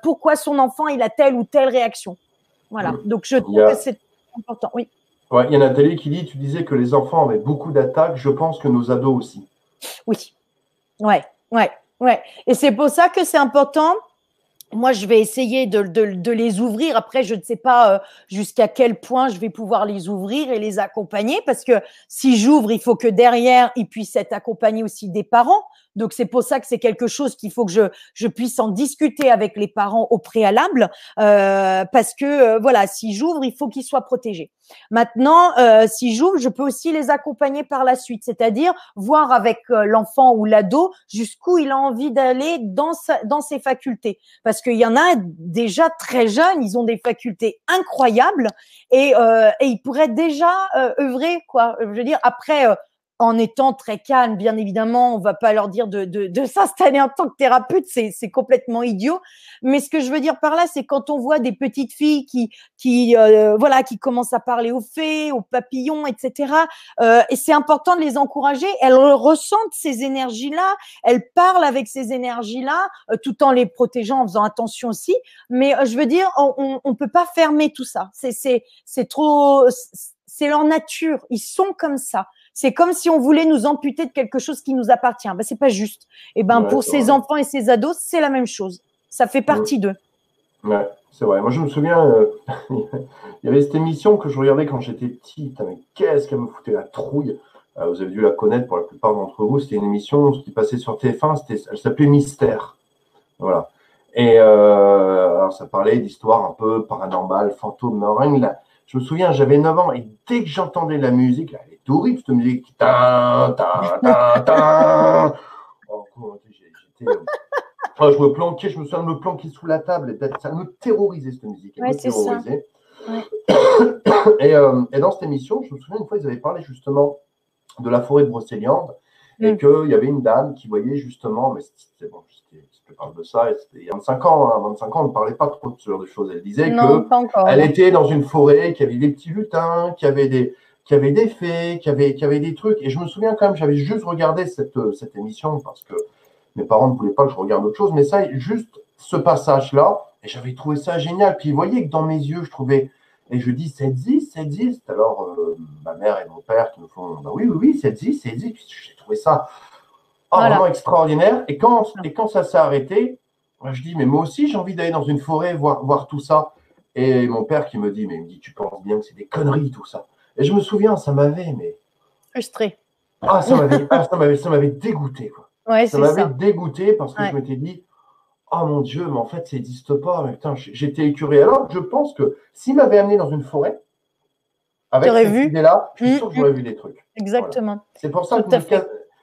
pourquoi son enfant, il a telle ou telle réaction. Voilà. Donc, je trouve que c'est important. Oui.
Ouais, il y a Nathalie qui dit, tu disais que les enfants avaient beaucoup d'attaques. Je pense que nos ados aussi.
Oui. Ouais. Et c'est pour ça que c'est important. Moi, je vais essayer de les ouvrir. Après, je ne sais pas jusqu'à quel point je vais pouvoir les ouvrir et les accompagner, parce que si j'ouvre, il faut que derrière, ils puissent être accompagnés aussi des parents. Donc, c'est pour ça que c'est quelque chose qu'il faut que je puisse en discuter avec les parents au préalable, parce que voilà, si j'ouvre, il faut qu'ils soient protégés. Maintenant, si j'ouvre, je peux aussi les accompagner par la suite, c'est-à-dire voir avec l'enfant ou l'ado jusqu'où il a envie d'aller dans ses facultés. Parce qu'il y en a déjà très jeunes, ils ont des facultés incroyables et ils pourraient déjà œuvrer, quoi. Je veux dire, après, en étant très calme, bien évidemment, on va pas leur dire de s'installer en tant que thérapeute, c'est complètement idiot. Mais ce que je veux dire par là, c'est quand on voit des petites filles qui voilà, qui commencent à parler aux fées, aux papillons, etc. Et c'est important de les encourager. Elles ressentent ces énergies-là, elles parlent avec ces énergies-là, tout en les protégeant, en faisant attention aussi. Mais je veux dire, on peut pas fermer tout ça. C'est trop, c'est leur nature. Ils sont comme ça. C'est comme si on voulait nous amputer de quelque chose qui nous appartient. Ben, c'est pas juste. Et ben, pour ces enfants et ces ados, c'est la même chose. Ça fait partie d'eux.
Ouais, c'est vrai. Moi, je me souviens, il y avait cette émission que je regardais quand j'étais petit. Mais qu'est-ce qu'elle me foutait la trouille. Vous avez dû la connaître pour la plupart d'entre vous. C'était une émission qui passait sur TF1. Elle s'appelait Mystère. Voilà. Et alors, ça parlait d'histoires un peu paranormales, fantômes, là. Je me souviens, j'avais 9 ans et dès que j'entendais la musique, elle était horrible, cette musique. Ta, ta, ta, ta. Oh, je me planquais, je me souviens de me planquer sous la table. Ça me terrorisait, cette musique. Elle me terrorisait. Ouais. Et dans cette émission, je me souviens une fois, ils avaient parlé justement de la forêt de Brocéliande et qu'il y avait une dame qui voyait justement, mais c'était bon, je parle de ça, il y a 25 ans, hein, 25 ans, on ne parlait pas trop de ce genre de choses. Elle disait qu'elle était dans une forêt, qu'il y avait des petits lutins, qu'il y avait des fées, qu'il y avait des trucs. Et je me souviens quand même, j'avais juste regardé cette émission parce que mes parents ne voulaient pas que je regarde autre chose, mais ça, juste ce passage-là, et j'avais trouvé ça génial. Puis vous voyez que dans mes yeux, je trouvais, et je dis, ça existe. Alors, ma mère et mon père qui me font, bah oui, ça existe. Puis j'ai trouvé ça vraiment extraordinaire. Et quand ça s'est arrêté, je dis, mais moi aussi, j'ai envie d'aller dans une forêt, voir tout ça. Et mon père qui me dit, tu penses bien que c'est des conneries, tout ça. Et je me souviens, ça m'avait,
frustré.
Ça m'avait dégoûté, quoi.
Ouais,
ça m'avait dégoûté parce que je m'étais dit, oh mon Dieu, mais en fait, ça n'existe pas. Mais putain, j'étais écuré. Alors, je pense que s'il m'avait amené dans une forêt, avec cette idée-là, je suis sûr que j'aurais vu des trucs.
Exactement.
Voilà. C'est pour ça que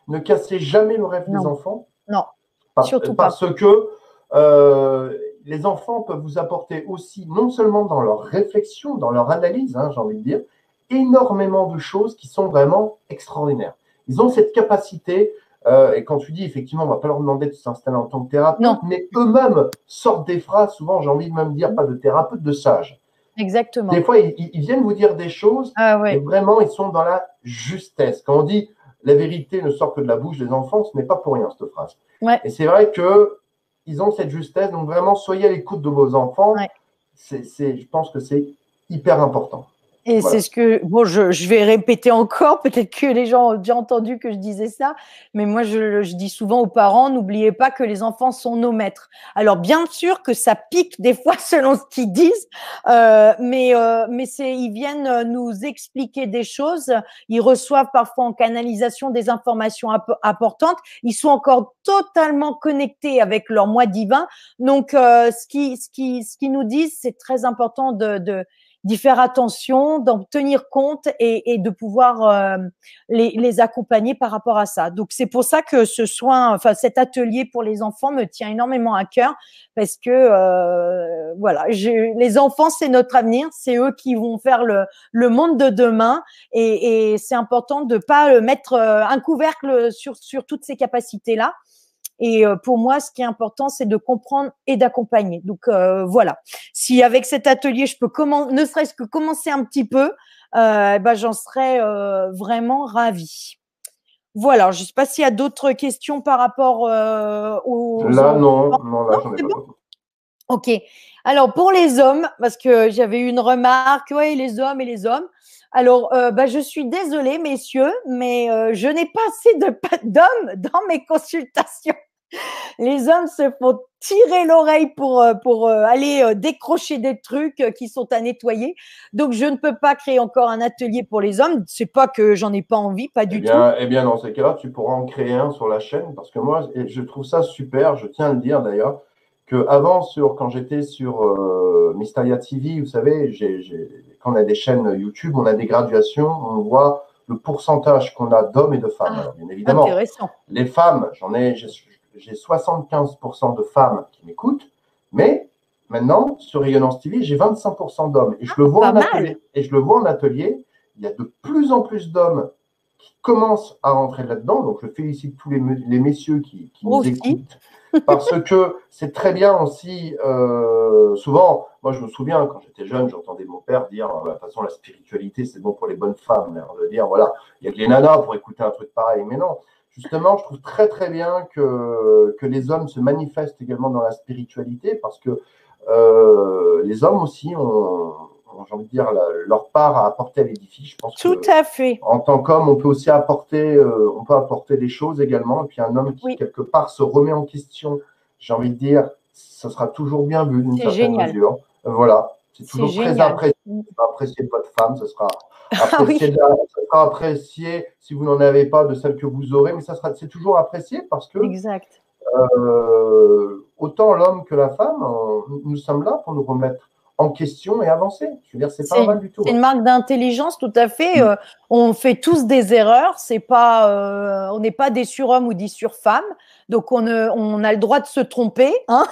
ne cassez jamais le rêve des enfants.
Non, surtout pas.
Parce que les enfants peuvent vous apporter aussi, non seulement dans leur réflexion, dans leur analyse, hein, j'ai envie de dire, énormément de choses qui sont vraiment extraordinaires. Ils ont cette capacité. Et quand tu dis, effectivement, on ne va pas leur demander de s'installer en tant que thérapeute, mais eux-mêmes sortent des phrases, souvent, j'ai envie de même dire, pas de thérapeute, de sage.
Exactement.
Des fois, ils viennent vous dire des choses, et vraiment, ils sont dans la justesse. Quand on dit, la vérité ne sort que de la bouche des enfants, ce n'est pas pour rien, cette phrase.
Ouais.
Et c'est vrai qu'ils ont cette justesse, donc vraiment, soyez à l'écoute de vos enfants. Ouais. Je pense que c'est hyper important.
Et c'est ce que, bon, je vais répéter encore, peut-être que les gens ont déjà entendu que je disais ça, mais moi, je dis souvent aux parents, n'oubliez pas que les enfants sont nos maîtres. Alors, bien sûr que ça pique des fois selon ce qu'ils disent, mais ils viennent nous expliquer des choses, ils reçoivent parfois en canalisation des informations importantes, ils sont encore totalement connectés avec leur moi divin. Donc, ce qu'ils nous disent, c'est très important d'y faire attention, d'en tenir compte et de pouvoir les accompagner par rapport à ça. Donc, c'est pour ça que cet atelier pour les enfants me tient énormément à cœur parce que, voilà, les enfants, c'est notre avenir, c'est eux qui vont faire le monde de demain et c'est important de pas mettre un couvercle sur toutes ces capacités-là. Et pour moi, ce qui est important, c'est de comprendre et d'accompagner. Donc voilà. Si avec cet atelier, je peux ne serait-ce que commencer un petit peu, j'en serais vraiment ravie. Voilà. Je ne sais pas s'il y a d'autres questions par rapport aux.
Là, non, là, j'en ai pas.
Ok. Alors pour les hommes, parce que j'avais eu une remarque, les hommes et les hommes. Alors, je suis désolée, messieurs, mais je n'ai pas assez d'hommes dans mes consultations. Les hommes se font tirer l'oreille pour aller décrocher des trucs qui sont à nettoyer. Donc, je ne peux pas créer encore un atelier pour les hommes. C'est pas que j'en ai pas envie, pas du tout.
Eh bien, dans ces cas-là, tu pourras en créer un sur la chaîne parce que moi, je trouve ça super. Je tiens à le dire d'ailleurs que avant, quand j'étais sur Mysteria TV, vous savez, quand on a des chaînes YouTube, on a des graduations, on voit le pourcentage qu'on a d'hommes et de femmes.
Ah,
Alors, bien évidemment,
intéressant.
les femmes, j'ai 75% de femmes qui m'écoutent, mais maintenant, sur Rayonnance TV, j'ai 25% d'hommes. Et je le vois
Pas
en
mal.
atelier. Et je le vois en atelier, il y a de plus en plus d'hommes qui commencent à rentrer là-dedans. Donc, je félicite tous les messieurs qui nous
Aussi.
écoutent. Parce que c'est très bien aussi, souvent, moi je me souviens quand j'étais jeune, j'entendais mon père dire, de toute façon la spiritualité c'est bon pour les bonnes femmes, hein, de dire voilà, il y a que les nanas pour écouter un truc pareil, mais non, justement je trouve très très bien que les hommes se manifestent également dans la spiritualité parce que les hommes aussi ont j'ai envie de dire, leur part à apporter à l'édifice. Je pense
Tout à fait.
En tant qu'homme, on peut aussi apporter, des choses également. Et puis un homme qui, quelque part, se remet en question, j'ai envie de dire, ça sera toujours bien vu d'une certaine mesure. Voilà. C'est toujours très apprécié. Apprécié de votre femme, ça sera apprécié, ça sera apprécié si vous n'en avez pas de celle que vous aurez, mais c'est toujours apprécié parce que
exact.
Autant l'homme que la femme, nous sommes là pour nous remettre en question et avancer. Je veux dire, c'est pas mal du tout.
C'est une marque d'intelligence, tout à fait. On fait tous des erreurs. C'est pas, on n'est pas des surhommes ou des surfemmes. Donc, on a le droit de se tromper. Hein.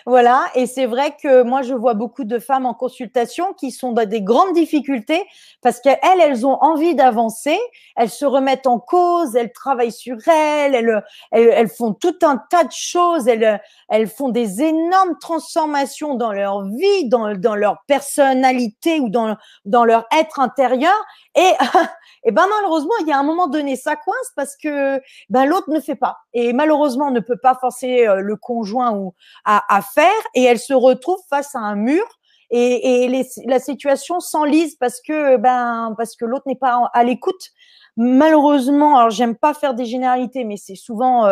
Voilà. Et c'est vrai que moi, je vois beaucoup de femmes en consultation qui sont dans des grandes difficultés parce qu'elles ont envie d'avancer. Elles se remettent en cause. Elles travaillent sur elles font tout un tas de choses. Elles font des énormes transformations dans leur vie, dans leur personnalité ou dans leur être intérieur. Et ben malheureusement, il y a un moment donné, ça coince parce que ben l'autre ne fait pas. Et malheureusement, on ne peut pas forcer le conjoint à faire. Et elle se retrouve face à un mur. La situation s'enlise parce que l'autre n'est pas à l'écoute. Malheureusement, alors j'aime pas faire des généralités, mais c'est souvent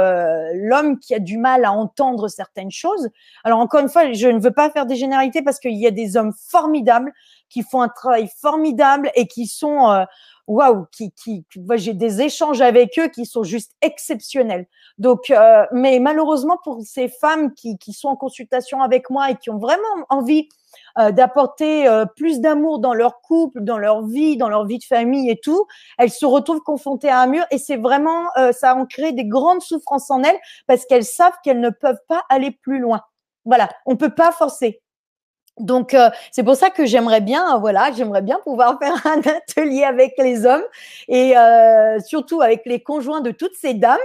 l'homme qui a du mal à entendre certaines choses. Alors encore une fois, je ne veux pas faire des généralités parce qu'il y a des hommes formidables qui font un travail formidable et qui sont waouh, j'ai des échanges avec eux qui sont juste exceptionnels. Donc, mais malheureusement pour ces femmes qui sont en consultation avec moi et qui ont vraiment envie d'apporter plus d'amour dans leur couple, dans leur vie de famille et tout, elles se retrouvent confrontées à un mur et c'est vraiment, ça en crée des grandes souffrances en elles parce qu'elles savent qu'elles ne peuvent pas aller plus loin. Voilà, on peut pas forcer. Donc, c'est pour ça que j'aimerais bien pouvoir faire un atelier avec les hommes et surtout avec les conjoints de toutes ces dames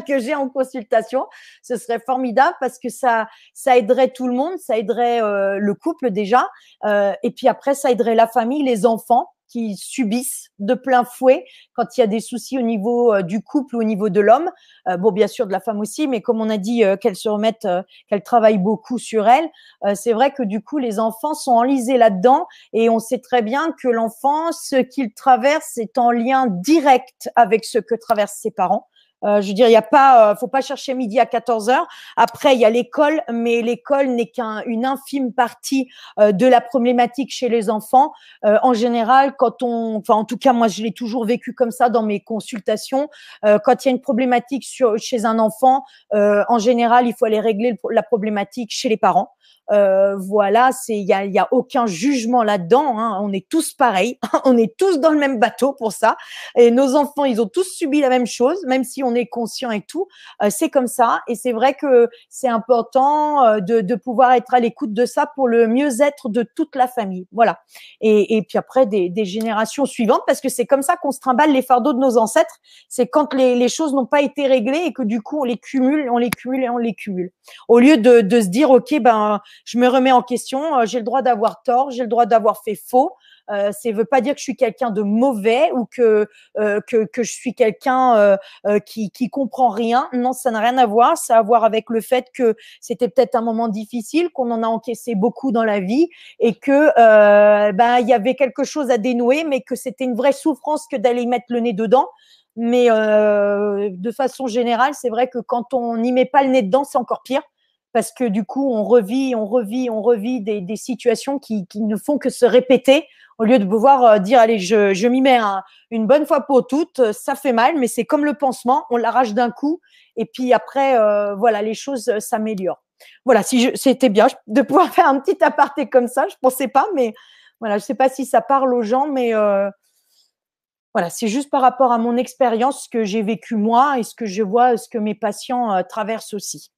que j'ai en consultation. Ce serait formidable parce que ça aiderait tout le monde, ça aiderait le couple déjà, et puis après, ça aiderait la famille, les enfants qui subissent de plein fouet quand il y a des soucis au niveau du couple ou au niveau de l'homme. Bon, bien sûr, de la femme aussi, mais comme on a dit qu'elles se remettent, qu'elles travaillent beaucoup sur elles, c'est vrai que du coup, les enfants sont enlisés là-dedans et on sait très bien que l'enfant, ce qu'il traverse est en lien direct avec ce que traversent ses parents. Je veux dire, il y a pas, faut pas chercher midi à 14h. Après, il y a l'école, mais l'école n'est qu'une infime partie de la problématique chez les enfants. En général, en tout cas, moi, je l'ai toujours vécu comme ça dans mes consultations. Quand il y a une problématique chez un enfant, en général, il faut aller régler la problématique chez les parents. Voilà, il y a aucun jugement là-dedans. Hein. On est tous pareils, on est tous dans le même bateau pour ça. Et nos enfants, ils ont tous subi la même chose, même si on est conscient et tout. C'est comme ça. Et c'est vrai que c'est important de pouvoir être à l'écoute de ça pour le mieux-être de toute la famille. Voilà. Et puis après des générations suivantes, parce que c'est comme ça qu'on se trimballe les fardeaux de nos ancêtres. C'est quand les choses n'ont pas été réglées et que du coup on les cumule, on les cumule et on les cumule. Au lieu de se dire ok, ben je me remets en question, j'ai le droit d'avoir tort, j'ai le droit d'avoir fait faux. Ça veut pas dire que je suis quelqu'un de mauvais ou que je suis quelqu'un qui comprend rien. Non, ça n'a rien à voir. Ça a à voir avec le fait que c'était peut-être un moment difficile, qu'on en a encaissé beaucoup dans la vie et que il y avait quelque chose à dénouer, mais que c'était une vraie souffrance que d'aller mettre le nez dedans. mais de façon générale, c'est vrai que quand on n'y met pas le nez dedans, c'est encore pire. Parce que du coup, on revit des situations qui ne font que se répéter au lieu de pouvoir dire, allez, je m'y mets une bonne fois pour toutes, ça fait mal, mais c'est comme le pansement, on l'arrache d'un coup et puis après, voilà, les choses s'améliorent. Voilà, c'était bien de pouvoir faire un petit aparté comme ça, je pensais pas, mais voilà, je sais pas si ça parle aux gens, mais voilà, c'est juste par rapport à mon expérience, ce que j'ai vécu moi et ce que je vois, ce que mes patients traversent aussi.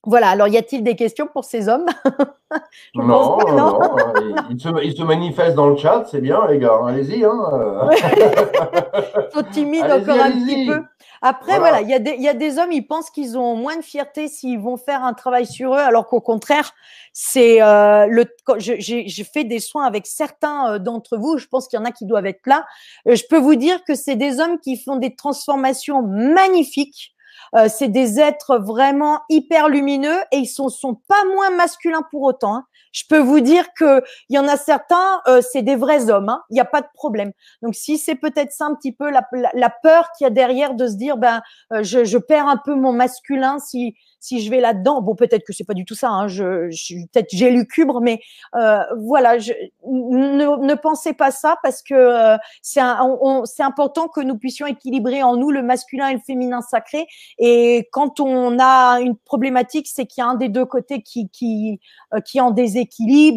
Voilà, alors y a-t-il des questions pour ces hommes? Je pense
Non,
pas, non.
non, il se manifeste dans le chat, c'est bien, les gars. Allez-y, hein.
Ils sont timides
Allez-y,
encore un petit peu.
allez-y.
Après, voilà,
Voilà.
il y a des hommes, ils pensent qu'ils ont moins de fierté s'ils vont faire un travail sur eux, alors qu'au contraire, c'est j'ai fait des soins avec certains d'entre vous. Je pense qu'il y en a qui doivent être là. Je peux vous dire que c'est des hommes qui font des transformations magnifiques. C'est des êtres vraiment hyper lumineux et ils sont pas moins masculins pour autant. Hein. Je peux vous dire que il y en a certains, c'est des vrais hommes. Hein. Il n'y a pas de problème. Donc, si c'est peut-être ça un petit peu la peur qu'il y a derrière de se dire, ben, je perds un peu mon masculin si je vais là-dedans. Bon, peut-être que c'est pas du tout ça. Hein. Je suis peut-être j'ai lucubre, mais voilà, ne pensez pas ça parce que c'est important que nous puissions équilibrer en nous le masculin et le féminin sacré. Et quand on a une problématique, c'est qu'il y a un des deux côtés qui est en déséquilibre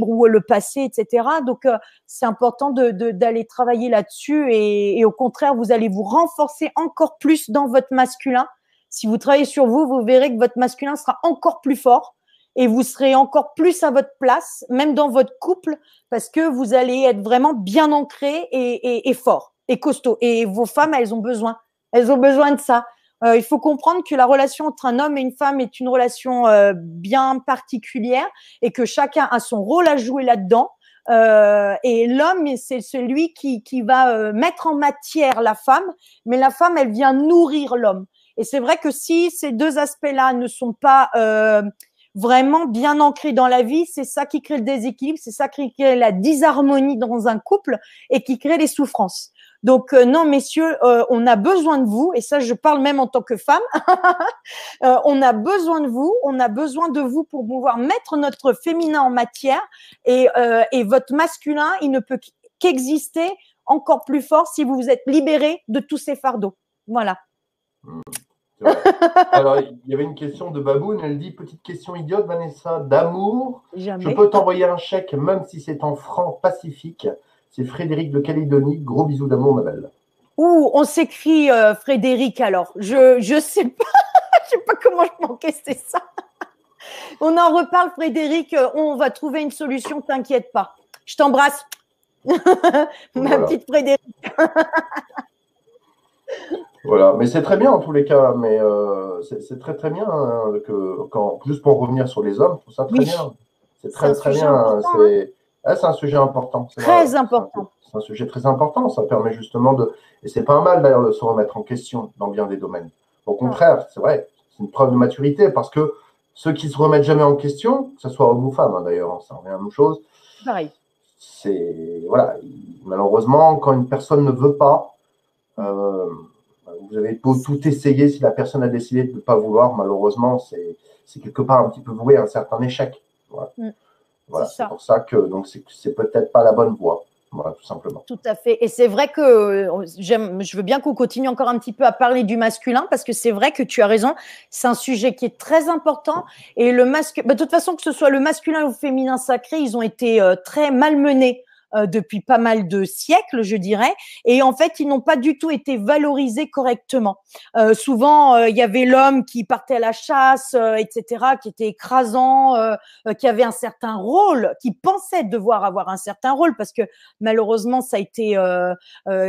ou le passé, etc. Donc, c'est important d'aller travailler là-dessus et au contraire, vous allez vous renforcer encore plus dans votre masculin. Si vous travaillez sur vous, vous verrez que votre masculin sera encore plus fort et vous serez encore plus à votre place, même dans votre couple, parce que vous allez être vraiment bien ancré et fort et costaud. Et vos femmes, elles ont besoin de ça. Il faut comprendre que la relation entre un homme et une femme est une relation bien particulière et que chacun a son rôle à jouer là-dedans. Et l'homme, c'est celui qui va mettre en matière la femme, mais la femme, elle vient nourrir l'homme. Et c'est vrai que si ces deux aspects-là ne sont pas vraiment bien ancrés dans la vie, c'est ça qui crée le déséquilibre, c'est ça qui crée la disharmonie dans un couple et qui crée les souffrances. Donc non, messieurs, on a besoin de vous, et ça, je parle même en tant que femme. On a besoin de vous, on a besoin de vous pour pouvoir mettre notre féminin en matière, et votre masculin, il ne peut qu'exister encore plus fort si vous vous êtes libérés de tous ces fardeaux. Voilà.
Alors, il y avait une question de Baboune, elle dit, petite question idiote, Vanessa, d'amour,
Jamais.
je peux t'envoyer un chèque même si c'est en francs pacifiques. C'est Frédéric de Calédonie, gros bisous d'amour, ma belle.
Ouh, on s'écrit Frédéric alors. Je sais pas, je sais pas comment je peux encaisser ça. On en reparle, Frédéric, on va trouver une solution, t'inquiète pas. Je t'embrasse. Ma petite Frédéric.
Voilà, mais c'est très bien en tous les cas, mais c'est très très bien hein, juste pour revenir sur les hommes, je trouve ça très bien. C'est très très bien. C'est un sujet important.
Très important.
C'est un sujet très important. Ça permet justement et c'est pas un mal d'ailleurs de se remettre en question dans bien des domaines. Au contraire, c'est vrai, c'est une preuve de maturité parce que ceux qui se remettent jamais en question, que ce soit homme ou femme hein, d'ailleurs, hein, ça revient à la même chose.
Pareil.
Voilà, malheureusement, quand une personne ne veut pas, vous avez beau tout essayer, si la personne a décidé de ne pas vouloir, malheureusement, c'est quelque part un petit peu voué à un certain échec. Voilà. Voilà, c'est pour ça que c'est peut-être pas la bonne voie. Voilà, tout simplement.
Tout à fait. Et c'est vrai que je veux bien qu'on continue encore un petit peu à parler du masculin parce que c'est vrai que tu as raison. C'est un sujet qui est très important. Et le masculin, de toute façon, que ce soit le masculin ou le féminin sacré, ils ont été très malmenés depuis pas mal de siècles, je dirais, et en fait, ils n'ont pas du tout été valorisés correctement. Souvent, il y avait l'homme qui partait à la chasse, etc., qui était écrasant, qui avait un certain rôle, qui pensait devoir avoir un certain rôle, parce que malheureusement, ça a été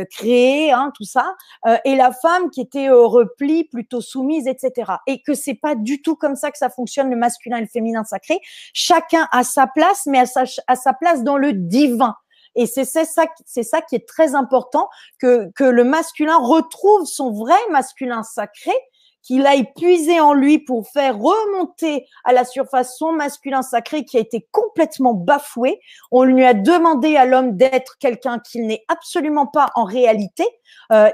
créé, hein, tout ça, et la femme qui était au repli, plutôt soumise, etc. Et que c'est pas du tout comme ça que ça fonctionne, le masculin et le féminin sacré. Chacun a sa place, mais à sa place dans le divin. Et c'est ça qui est très important, que le masculin retrouve son vrai masculin sacré, qu'il aille puiser en lui pour faire remonter à la surface son masculin sacré qui a été complètement bafoué. On lui a demandé à l'homme d'être quelqu'un qu'il n'est absolument pas en réalité.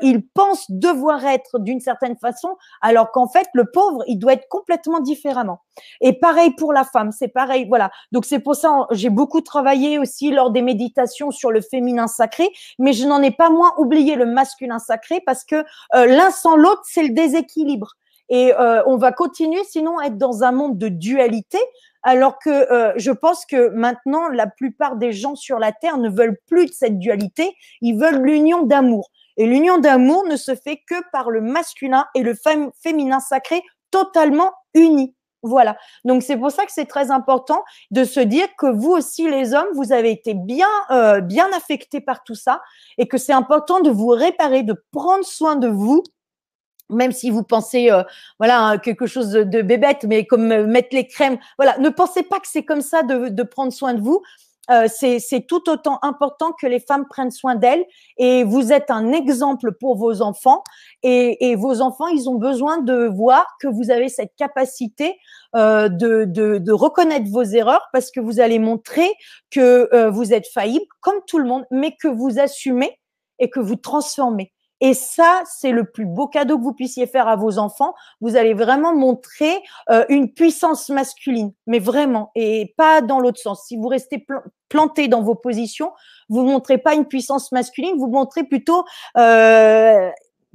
Il pense devoir être d'une certaine façon, alors qu'en fait, le pauvre, il doit être complètement différemment. Et pareil pour la femme, c'est pareil, voilà. Donc c'est pour ça j'ai beaucoup travaillé aussi lors des méditations sur le féminin sacré, mais je n'en ai pas moins oublié le masculin sacré parce que l'un sans l'autre, c'est le déséquilibre. Et on va continuer sinon à être dans un monde de dualité, alors que je pense que maintenant, la plupart des gens sur la Terre ne veulent plus de cette dualité, ils veulent l'union d'amour. Et l'union d'amour ne se fait que par le masculin et le féminin sacré totalement unis. Voilà. Donc, c'est pour ça que c'est très important de se dire que vous aussi, les hommes, vous avez été bien affectés par tout ça et que c'est important de vous réparer, de prendre soin de vous, même si vous pensez, voilà, quelque chose de bébête, mais comme mettre les crèmes. Voilà. Ne pensez pas que c'est comme ça de prendre soin de vous. C'est tout autant important que les femmes prennent soin d'elles et vous êtes un exemple pour vos enfants et vos enfants, ils ont besoin de voir que vous avez cette capacité de reconnaître vos erreurs parce que vous allez montrer que vous êtes faillible comme tout le monde, mais que vous assumez et que vous transformez. Et ça, c'est le plus beau cadeau que vous puissiez faire à vos enfants. Vous allez vraiment montrer une puissance masculine, mais vraiment, et pas dans l'autre sens. Si vous restez planté dans vos positions, vous ne montrez pas une puissance masculine, vous montrez plutôt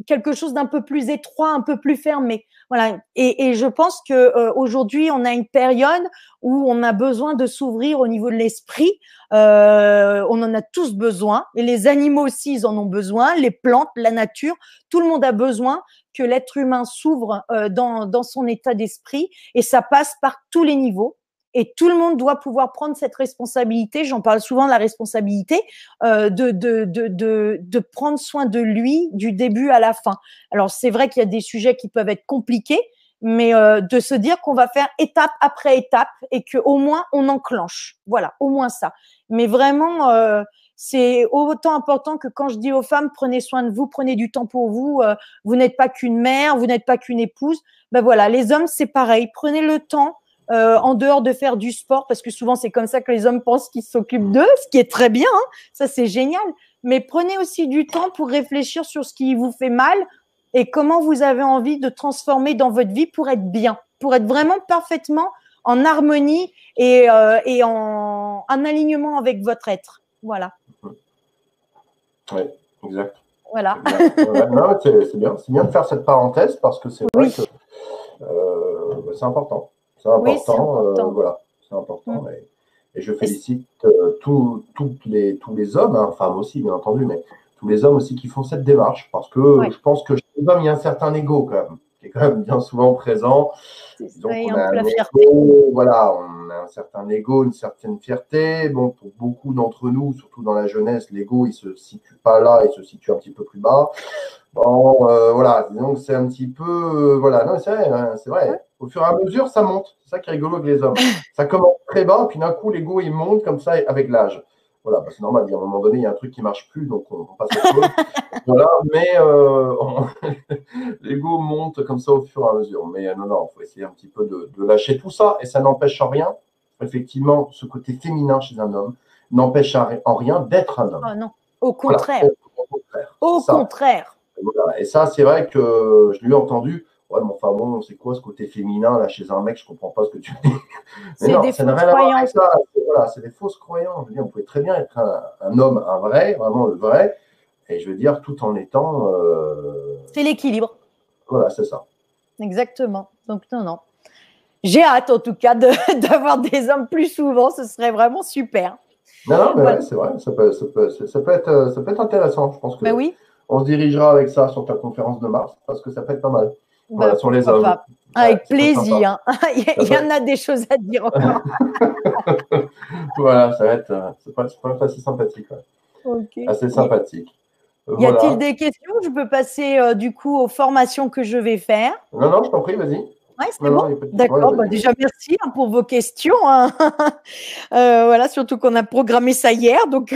quelque chose d'un peu plus étroit, un peu plus fermé. Voilà. Et je pense que aujourd'hui, on a une période où on a besoin de s'ouvrir au niveau de l'esprit. On en a tous besoin. Et les animaux aussi, ils en ont besoin. Les plantes, la nature, tout le monde a besoin que l'être humain s'ouvre dans son état d'esprit. Et ça passe par tous les niveaux. Et tout le monde doit pouvoir prendre cette responsabilité. J'en parle souvent de la responsabilité de prendre soin de lui du début à la fin. Alors c'est vrai qu'il y a des sujets qui peuvent être compliqués, mais de se dire qu'on va faire étape après étape et que au moins on enclenche. Voilà, au moins ça. Mais vraiment, c'est autant important que quand je dis aux femmes prenez soin de vous, prenez du temps pour vous. Vous n'êtes pas qu'une mère, vous n'êtes pas qu'une épouse. Ben voilà, les hommes c'est pareil. Prenez le temps. En dehors de faire du sport, parce que souvent c'est comme ça que les hommes pensent qu'ils s'occupent d'eux, ce qui est très bien, hein, ça c'est génial. Mais prenez aussi du temps pour réfléchir sur ce qui vous fait mal et comment vous avez envie de transformer dans votre vie pour être bien, pour être vraiment parfaitement en harmonie et en alignement avec votre être. Voilà.
Oui, exact.
Voilà.
C'est bien de faire cette parenthèse parce que c'est vrai que c'est important. C'est important,
oui, c'est important.
voilà, c'est important. Et je félicite tous les hommes, hein, femmes aussi, bien entendu, mais tous les hommes aussi qui font cette démarche, parce que je pense que chez les hommes, il y a un certain ego quand même, qui est quand même bien souvent présent. Donc, on a un ego, voilà, on a un certain ego, une certaine fierté. Bon, pour beaucoup d'entre nous, surtout dans la jeunesse, l'ego, il se situe pas là, il se situe un petit peu plus bas. Bon, voilà, donc c'est un petit peu, voilà, non, c'est vrai. Ouais. Au fur et à mesure, ça monte. C'est ça qui est rigolo avec les hommes. Ça commence très bas, puis d'un coup, l'ego, il monte comme ça avec l'âge. Voilà, bah, c'est normal. À un moment donné, il y a un truc qui marche plus, donc on passe à autre chose. Voilà, mais l'ego monte comme ça au fur et à mesure. Mais non, il faut essayer un petit peu de lâcher tout ça, et ça n'empêche en rien, effectivement, ce côté féminin chez un homme n'empêche en rien d'être un homme.
Oh non, au contraire. Voilà, au contraire.
Voilà. Et ça, c'est vrai que je l'ai entendu. Ouais, mais enfin bon, c'est quoi ce côté féminin là chez un mec? Je comprends pas ce que tu dis.
C'est des fausses croyances.
Voilà, c'est des fausses croyances. Je veux dire, on pouvait très bien être un homme, un vrai, vraiment le vrai, et je veux dire tout en étant.
C'est l'équilibre.
Voilà, c'est ça.
Exactement. Donc non. J'ai hâte en tout cas d'avoir des hommes plus souvent. Ce serait vraiment super.
Non, mais voilà. Ouais, c'est vrai. Ça peut être intéressant. Je pense que.
Mais oui.
On se dirigera avec ça sur ta conférence de mars parce que ça peut être pas mal. Voilà, sur les hommes.
Avec plaisir. Il y en a des choses à dire encore.
Voilà, ça va être assez sympathique. Ouais. Okay. Assez sympathique.
Y a-t-il des questions? Je peux passer du coup aux formations que je vais faire.
Non, je t'en prie, vas-y.
Ouais, c'est bon.
Non, il y a pas de-
D'accord.
ouais,
Déjà, merci pour vos questions, hein. Voilà, surtout qu'on a programmé ça hier, donc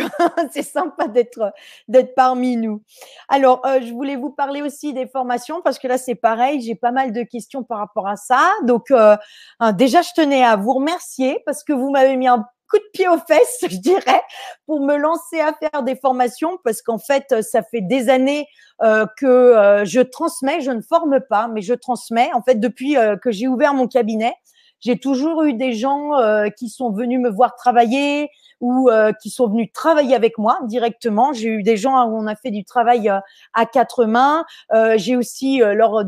c'est sympa d'être parmi nous. Alors, je voulais vous parler aussi des formations parce que là, c'est pareil, j'ai pas mal de questions par rapport à ça. Donc, déjà, je tenais à vous remercier parce que vous m'avez mis un coup de pied aux fesses, je dirais, pour me lancer à faire des formations parce qu'en fait, ça fait des années que je transmets, je ne forme pas, mais je transmets. En fait, depuis que j'ai ouvert mon cabinet, j'ai toujours eu des gens qui sont venus me voir travailler ou qui sont venus travailler avec moi directement. J'ai eu des gens où on a fait du travail à quatre mains. J'ai aussi lors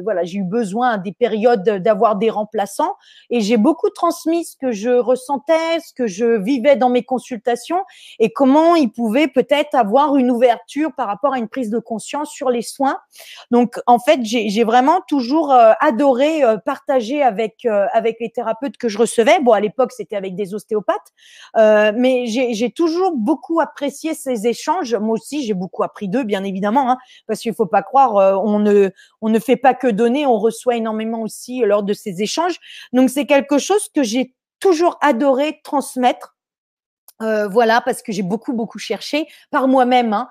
voilà, j'ai eu besoin à des périodes d'avoir des remplaçants et j'ai beaucoup transmis ce que je ressentais, ce que je vivais dans mes consultations et comment ils pouvaient peut-être avoir une ouverture par rapport à une prise de conscience sur les soins. Donc, en fait, j'ai vraiment toujours adoré partager avec les thérapeutes que je recevais. Bon, à l'époque, c'était avec des ostéopathes, mais j'ai toujours beaucoup apprécié ces échanges. Moi aussi, j'ai beaucoup appris d'eux, bien évidemment, hein, parce qu'il faut pas croire, on ne fait pas que donner, on reçoit énormément aussi lors de ces échanges. Donc, c'est quelque chose que j'ai toujours adoré transmettre. Voilà, parce que j'ai beaucoup cherché par moi-même, hein.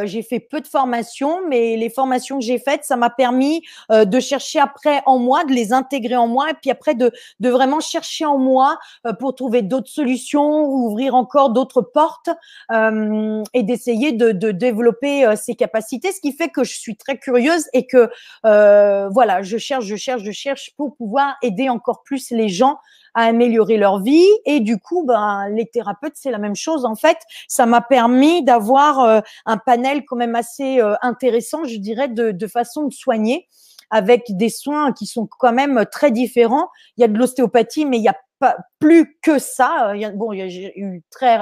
J'ai fait peu de formations, mais les formations que j'ai faites, ça m'a permis de chercher après en moi, de les intégrer en moi, et puis après de vraiment chercher en moi pour trouver d'autres solutions, ouvrir encore d'autres portes et d'essayer de développer ces capacités. Ce qui fait que je suis très curieuse et que voilà, je cherche pour pouvoir aider encore plus les gens à améliorer leur vie. Et du coup, ben, les thérapeutes, c'est la même chose. En fait, ça m'a permis d'avoir un panel quand même assez intéressant, je dirais, de façon de soigner avec des soins qui sont quand même très différents. Il y a de l'ostéopathie, mais il y a pas plus que ça. Bon, il y a eu très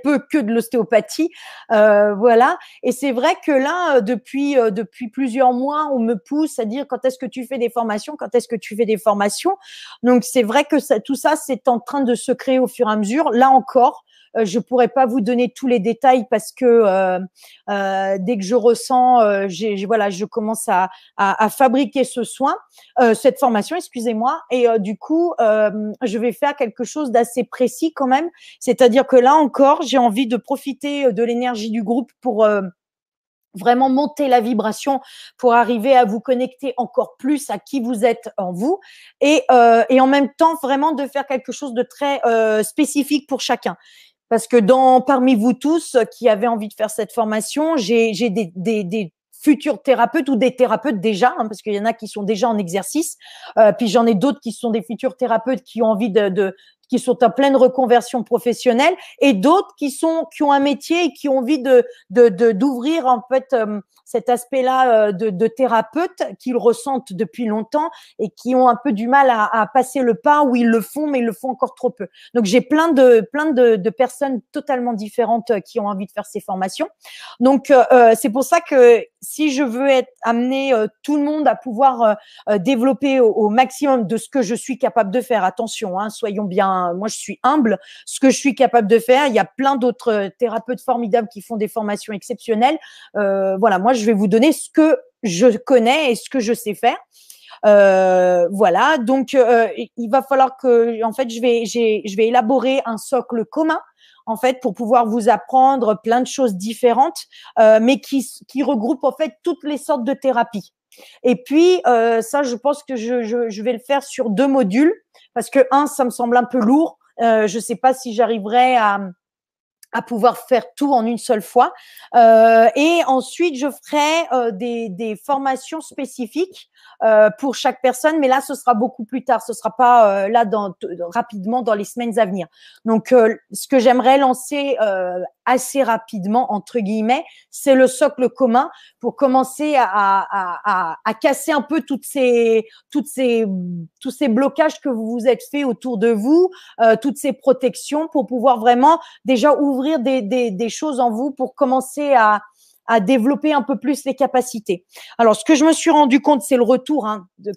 peu que de l'ostéopathie, voilà. Et c'est vrai que là, depuis plusieurs mois, on me pousse à dire quand est-ce que tu fais des formations, quand est-ce que tu fais des formations. Donc c'est vrai que tout ça, c'est en train de se créer au fur et à mesure. Là encore, je pourrais pas vous donner tous les détails parce que dès que je ressens, voilà, je commence à fabriquer cette formation, excusez-moi, et du coup, je vais faire quelque chose d'assez précis quand même. C'est-à-dire que là encore, j'ai envie de profiter de l'énergie du groupe pour vraiment monter la vibration pour arriver à vous connecter encore plus à qui vous êtes en vous et en même temps vraiment de faire quelque chose de très spécifique pour chacun. Parce que parmi vous tous qui avez envie de faire cette formation, j'ai des futurs thérapeutes ou des thérapeutes déjà, hein, parce qu'il y en a qui sont déjà en exercice, puis j'en ai d'autres qui sont des futurs thérapeutes qui ont envie qui sont en pleine reconversion professionnelle, et d'autres qui ont un métier et qui ont envie d'ouvrir en fait cet aspect-là de thérapeute qu'ils ressentent depuis longtemps et qui ont un peu du mal à passer le pas, où ils le font, mais ils le font encore trop peu. Donc j'ai plein de personnes totalement différentes qui ont envie de faire ces formations. Donc c'est pour ça que si je veux amener tout le monde à pouvoir développer au maximum de ce que je suis capable de faire, attention, hein, soyons bien, moi je suis humble, ce que je suis capable de faire, il y a plein d'autres thérapeutes formidables qui font des formations exceptionnelles. Voilà, moi je vais vous donner ce que je connais et ce que je sais faire. Voilà, donc il va falloir que, en fait, je vais élaborer un socle commun, en fait, pour pouvoir vous apprendre plein de choses différentes, mais qui regroupent en fait toutes les sortes de thérapies. Et puis ça, je pense que je vais le faire sur 2 modules parce que ça me semble un peu lourd. Je sais pas si j'arriverai à pouvoir faire tout en une seule fois. Et ensuite, je ferai des formations spécifiques pour chaque personne, mais là, ce sera beaucoup plus tard. Ce sera pas là rapidement dans les semaines à venir. Donc, ce que j'aimerais lancer assez rapidement, entre guillemets, c'est le socle commun pour commencer à casser un peu tous ces blocages que vous vous êtes fait autour de vous, toutes ces protections, pour pouvoir vraiment déjà ouvrir des choses en vous pour commencer à à développer un peu plus les capacités. Alors, ce que je me suis rendu compte, c'est le retour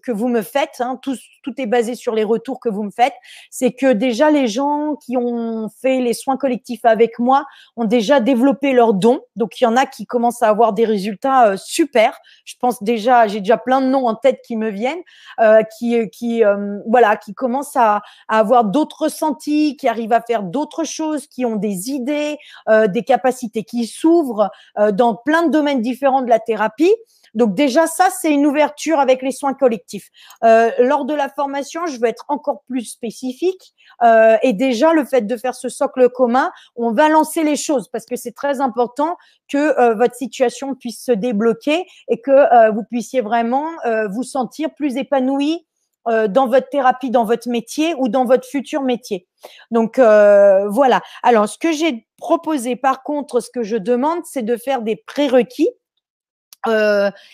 que vous me faites. Tout est basé sur les retours que vous me faites. C'est que déjà, les gens qui ont fait les soins collectifs avec moi ont déjà développé leurs dons. Donc, il y en a qui commencent à avoir des résultats super. Je pense déjà, j'ai déjà plein de noms en tête qui me viennent, voilà, qui commencent à avoir d'autres ressentis, qui arrivent à faire d'autres choses, qui ont des idées, des capacités qui s'ouvrent dans plein de domaines différents de la thérapie. Donc déjà, ça, c'est une ouverture avec les soins collectifs. Lors de la formation, je vais être encore plus spécifique. Et déjà, le fait de faire ce socle commun, on va lancer les choses parce que c'est très important que votre situation puisse se débloquer et que vous puissiez vraiment vous sentir plus épanoui dans votre thérapie, dans votre métier ou dans votre futur métier. Donc, voilà. Alors, ce que j'ai proposé, par contre, ce que je demande, c'est de faire des prérequis.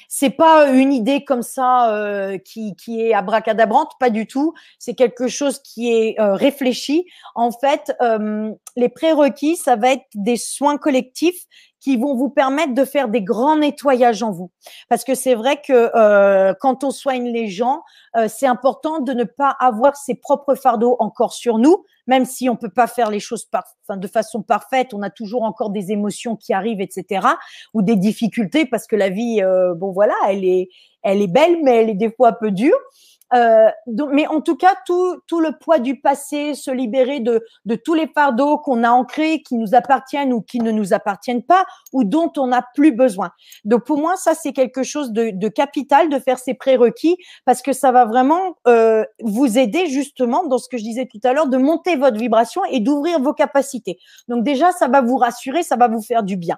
C'est pas une idée comme ça qui est abracadabrante, pas du tout. C'est quelque chose qui est réfléchi. En fait, les prérequis, ça va être des soins collectifs qui vont vous permettre de faire des grands nettoyages en vous. Parce que c'est vrai que quand on soigne les gens, c'est important de ne pas avoir ses propres fardeaux encore sur nous, même si on peut pas faire les choses de façon parfaite, on a toujours encore des émotions qui arrivent, etc., ou des difficultés parce que la vie, bon voilà, elle est belle, mais elle est des fois un peu dure. Mais en tout cas, tout le poids du passé, se libérer de tous les fardeaux qu'on a ancrés, qui nous appartiennent ou qui ne nous appartiennent pas, ou dont on n'a plus besoin. Donc pour moi, ça c'est quelque chose de capital de faire ces prérequis parce que ça va vraiment vous aider justement dans ce que je disais tout à l'heure, de monter votre vibration et d'ouvrir vos capacités. Donc déjà, ça va vous rassurer, ça va vous faire du bien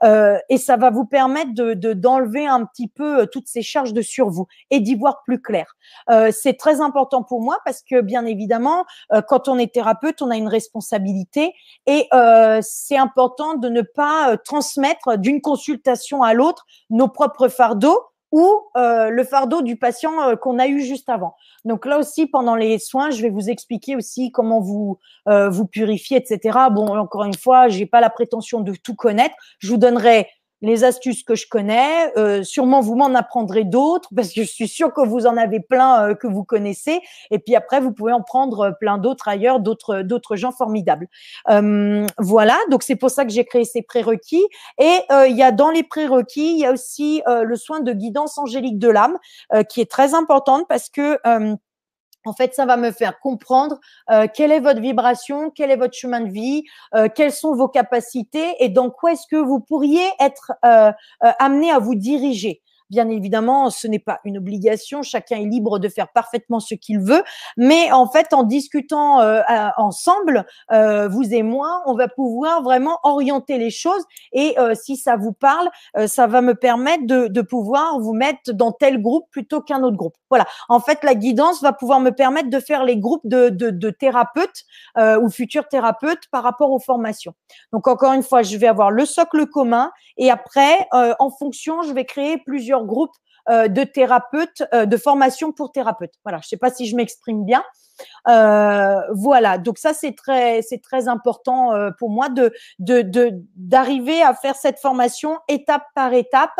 et ça va vous permettre d'enlever un petit peu toutes ces charges de sur vous et d'y voir plus clair. C'est très important pour moi parce que bien évidemment, quand on est thérapeute, on a une responsabilité et c'est important de ne pas transmettre d'une consultation à l'autre nos propres fardeaux ou le fardeau du patient qu'on a eu juste avant. Donc là aussi, pendant les soins, je vais vous expliquer aussi comment vous purifier, etc. Bon, encore une fois, j'ai pas la prétention de tout connaître. Je vous donnerai les astuces que je connais, sûrement vous m'en apprendrez d'autres parce que je suis sûre que vous en avez plein que vous connaissez et puis après vous pouvez en prendre plein d'autres ailleurs, d'autres gens formidables. Voilà, donc c'est pour ça que j'ai créé ces prérequis et il y a dans les prérequis, il y a aussi le soin de guidance angélique de l'âme qui est très importante parce que en fait, ça va me faire comprendre quelle est votre vibration, quel est votre chemin de vie, quelles sont vos capacités et dans quoi est-ce que vous pourriez être amené à vous diriger. Bien évidemment, ce n'est pas une obligation, chacun est libre de faire parfaitement ce qu'il veut, mais en fait, en discutant ensemble, vous et moi, on va pouvoir vraiment orienter les choses et si ça vous parle, ça va me permettre de pouvoir vous mettre dans tel groupe plutôt qu'un autre groupe. Voilà, en fait, la guidance va pouvoir me permettre de faire les groupes de thérapeutes ou futurs thérapeutes par rapport aux formations. Donc, encore une fois, je vais avoir le socle commun et après, en fonction, je vais créer plusieurs groupes de thérapeutes, de formation pour thérapeutes. Voilà, je ne sais pas si je m'exprime bien. Voilà, donc ça c'est très important pour moi d'arriver à faire cette formation étape par étape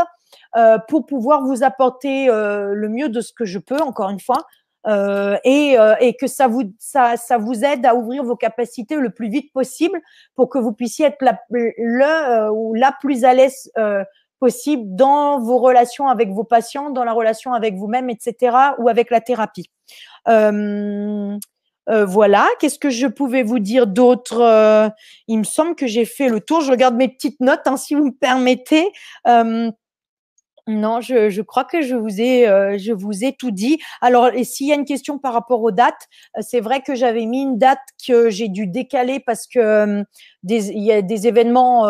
pour pouvoir vous apporter le mieux de ce que je peux, encore une fois. Et que ça vous aide à ouvrir vos capacités le plus vite possible pour que vous puissiez être la plus à l'aise possible dans vos relations avec vos patients, dans la relation avec vous-même, etc., ou avec la thérapie. Voilà, qu'est-ce que je pouvais vous dire d'autre il me semble que j'ai fait le tour. Je regarde mes petites notes, hein, si vous me permettez. Non, je crois que je vous ai tout dit. Alors, s'il y a une question par rapport aux dates, c'est vrai que j'avais mis une date que j'ai dû décaler parce que il y a des événements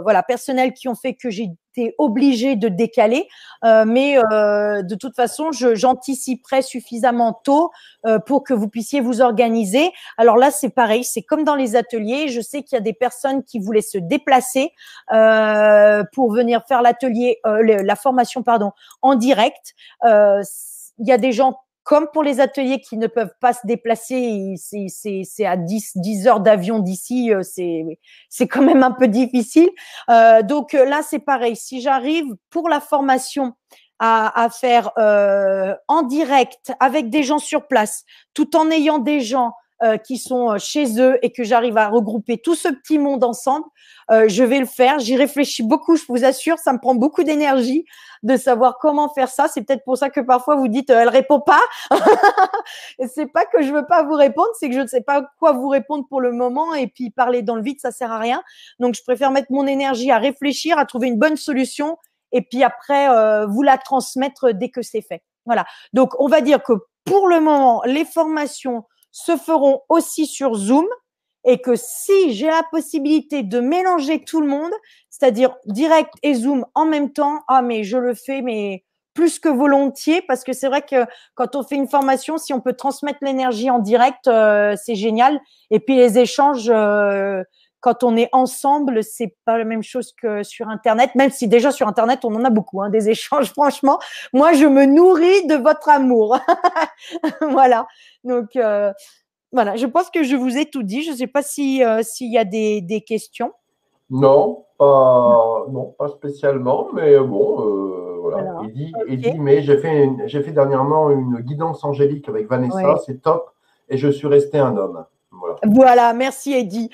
voilà, personnels qui ont fait que j'ai été obligée de décaler. Mais de toute façon, j'anticiperai suffisamment tôt pour que vous puissiez vous organiser. Alors là, c'est pareil, c'est comme dans les ateliers. Je sais qu'il y a des personnes qui voulaient se déplacer pour venir faire l'atelier, la formation, pardon, en direct. Il y a des gens comme pour les ateliers qui ne peuvent pas se déplacer, c'est à 10 heures d'avion d'ici, c'est quand même un peu difficile. Donc là, c'est pareil. Si j'arrive pour la formation à faire en direct avec des gens sur place, tout en ayant des gens qui sont chez eux et que j'arrive à regrouper tout ce petit monde ensemble, je vais le faire. J'y réfléchis beaucoup, je vous assure, ça me prend beaucoup d'énergie de savoir comment faire ça. C'est peut-être pour ça que parfois vous dites elle répond pas. Et c'est pas que je veux pas vous répondre, c'est que je ne sais pas quoi vous répondre pour le moment et puis parler dans le vide, ça sert à rien. Donc je préfère mettre mon énergie à réfléchir, à trouver une bonne solution et puis après vous la transmettre dès que c'est fait. Voilà. Donc on va dire que pour le moment, les formations se feront aussi sur Zoom et que si j'ai la possibilité de mélanger tout le monde, c'est-à-dire direct et Zoom en même temps, ah mais je le fais mais plus que volontiers parce que c'est vrai que quand on fait une formation, si on peut transmettre l'énergie en direct, c'est génial. Et puis les échanges, quand on est ensemble, c'est pas la même chose que sur Internet, même si déjà sur Internet, on en a beaucoup, hein, des échanges. Franchement, moi, je me nourris de votre amour. Voilà. Donc, voilà, je pense que je vous ai tout dit. Je ne sais pas si, s'il y a des questions.
Non, non, pas spécialement, mais bon, voilà.
Voilà.
Eddie,
Ok.
mais j'ai fait dernièrement une guidance angélique avec Vanessa,
Ouais.
c'est top, et je suis resté un homme. Voilà,
Voilà, merci Eddie.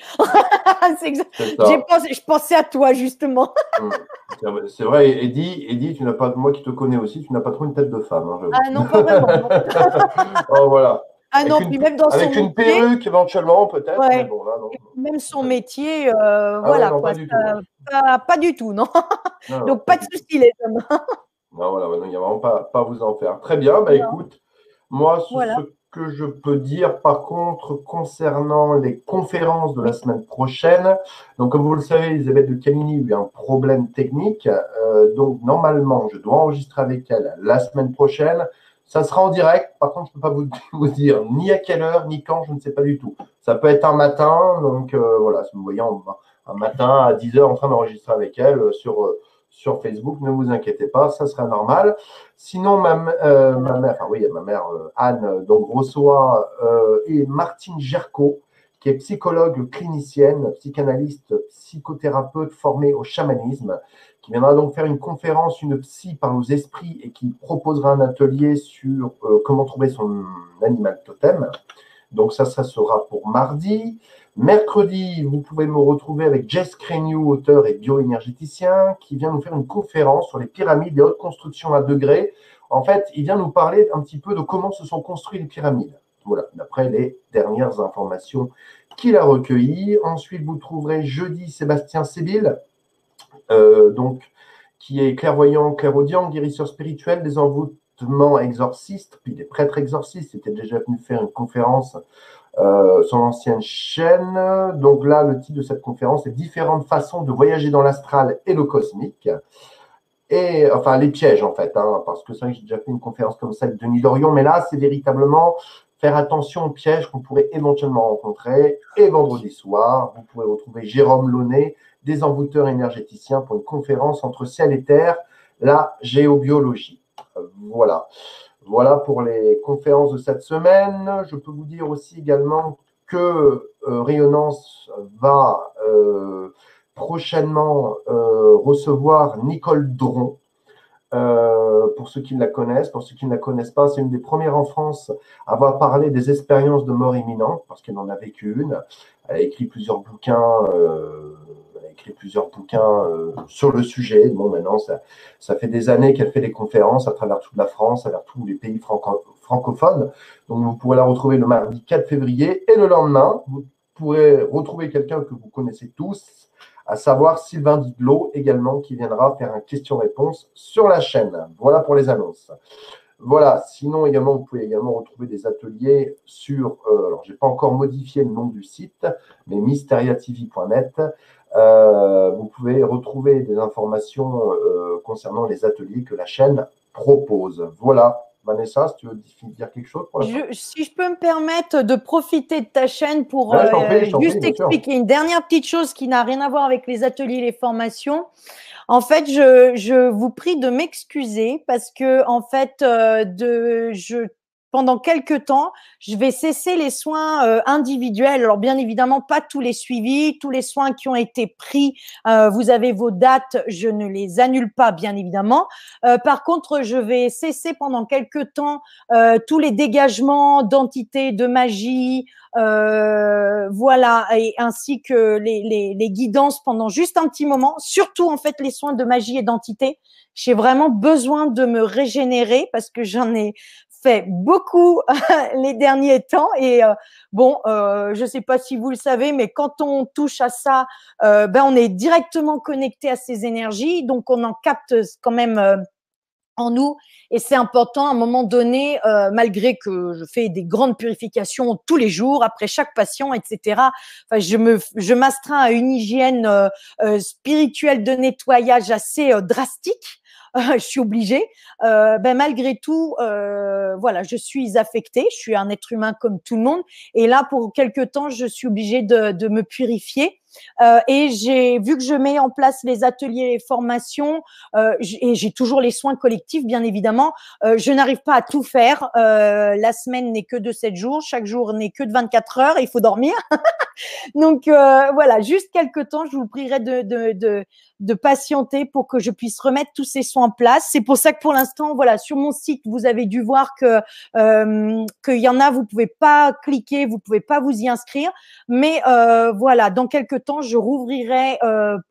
c'est ça.
Je pensais à toi justement.
Mm. C'est vrai, Eddie, tu n'as pas, moi qui te connais aussi, tu n'as pas trop une tête de femme, hein, j'avoue.
Ah non, pas vraiment, non.
Oh, voilà.
Ah non, puis même dans son
Avec une
métier,
perruque éventuellement, peut-être, mais
ouais.
bon, là, non.
Et puis même son métier,
Ah ouais,
voilà
non,
quoi.
pas du tout.
Pas du tout, non.
Non, non,
Donc
pas
pas de
du tout.
souci les hommes.
Non, voilà, il n'y a vraiment pas à vous en faire. Très bien, bah
Non,
écoute, moi, ce
voilà.
que je peux dire par contre concernant les conférences de la
Oui.
semaine prochaine, donc comme vous le savez, Elisabeth de Camini a eu un problème technique, donc normalement, je dois enregistrer avec elle la semaine prochaine. Ça sera en direct, par contre, je ne peux pas vous dire ni à quelle heure, ni quand, je ne sais pas du tout. Ça peut être un matin, donc voilà, si vous voyez un matin à 10 heures en train d'enregistrer avec elle sur Facebook, ne vous inquiétez pas, ça sera normal. Sinon, ma mère, enfin oui, ma mère Anne, donc reçoit et Martine Gerco, qui est psychologue clinicienne, psychanalyste, psychothérapeute formée au chamanisme, qui viendra donc faire une conférence, une psy par nos esprits et qui proposera un atelier sur comment trouver son animal totem. Donc ça sera pour mardi. Mercredi, vous pouvez me retrouver avec Jess Crenew, auteur et bioénergéticien, qui vient nous faire une conférence sur les pyramides et hautes constructions à degrés. En fait, il vient nous parler un petit peu de comment se sont construites les pyramides. Voilà, d'après les dernières informations qu'il a recueillies. Ensuite, vous trouverez jeudi Sébastien Sébille, donc, qui est clairvoyant, clairaudient, guérisseur spirituel, des envoûtements exorcistes, puis des prêtres exorcistes. Il était déjà venu faire une conférence son ancienne chaîne. Donc là, le titre de cette conférence est différentes façons de voyager dans l'astral et le cosmique. Et enfin, les pièges, en fait, hein, parce que c'est vrai que j'ai déjà fait une conférence comme ça avec Denis Dorion, mais là, c'est véritablement faire attention aux pièges qu'on pourrait éventuellement rencontrer. Et vendredi soir, vous pourrez retrouver Jérôme Launay, des envoûteurs énergéticiens, pour une conférence entre ciel et terre, la géobiologie. Voilà. Voilà pour les conférences de cette semaine. Je peux vous dire aussi également que Rayonnance va prochainement recevoir Nicole Dron. Pour ceux qui la connaissent, pour ceux qui ne la connaissent pas, c'est une des premières en France à avoir parlé des expériences de mort imminente, parce qu'elle en a vécu une. Elle a écrit plusieurs bouquins sur le sujet. Bon, maintenant, ça fait des années qu'elle fait des conférences à travers toute la France, à travers tous les pays francophones. Donc, vous pourrez la retrouver le mardi 4 février et le lendemain, vous pourrez retrouver quelqu'un que vous connaissez tous, à savoir Sylvain Didlot également, qui viendra faire un question-réponse sur la chaîne. Voilà pour les annonces. Voilà, sinon également, vous pouvez également retrouver des ateliers sur, alors j'ai pas encore modifié le nom du site, mais mysteriatv.net. Vous pouvez retrouver des informations concernant les ateliers que la chaîne propose. Voilà, Vanessa, si tu veux dire quelque chose pour la fin.
Si je peux me permettre de profiter de ta chaîne pour
Ouais, je t'en prie,
juste
bien sûr.
expliquer une dernière petite chose qui n'a rien à voir avec les ateliers et les formations. En fait, je vous prie de m'excuser parce que, en fait, pendant quelques temps, je vais cesser les soins individuels. Alors, bien évidemment, pas tous les suivis, tous les soins qui ont été pris. Vous avez vos dates, je ne les annule pas, bien évidemment. Par contre, je vais cesser pendant quelques temps tous les dégagements d'entités, de magie, voilà, et ainsi que les guidances pendant juste un petit moment. Surtout, en fait, les soins de magie et d'entité. J'ai vraiment besoin de me régénérer parce que j'en ai fait beaucoup les derniers temps et bon, je sais pas si vous le savez, mais quand on touche à ça, ben on est directement connecté à ces énergies, donc on en capte quand même en nous et c'est important à un moment donné, malgré que je fais des grandes purifications tous les jours après chaque patient, etc. Enfin, je m'astreins à une hygiène spirituelle de nettoyage assez drastique. Je suis obligée. Ben malgré tout, voilà, je suis affectée. Je suis un être humain comme tout le monde. Et là, pour quelque temps, je suis obligée de me purifier. Et j'ai vu que je mets en place les ateliers, les formations, et j'ai toujours les soins collectifs, bien évidemment. Je n'arrive pas à tout faire. La semaine n'est que de 7 jours, chaque jour n'est que de 24 heures. Il faut dormir. Donc voilà, juste quelques temps, je vous prierai de patienter pour que je puisse remettre tous ces soins en place. C'est pour ça que pour l'instant, voilà, sur mon site, vous avez dû voir que qu'il y en a, vous pouvez pas cliquer, vous pouvez pas vous y inscrire, mais voilà, dans quelques temps, je rouvrirai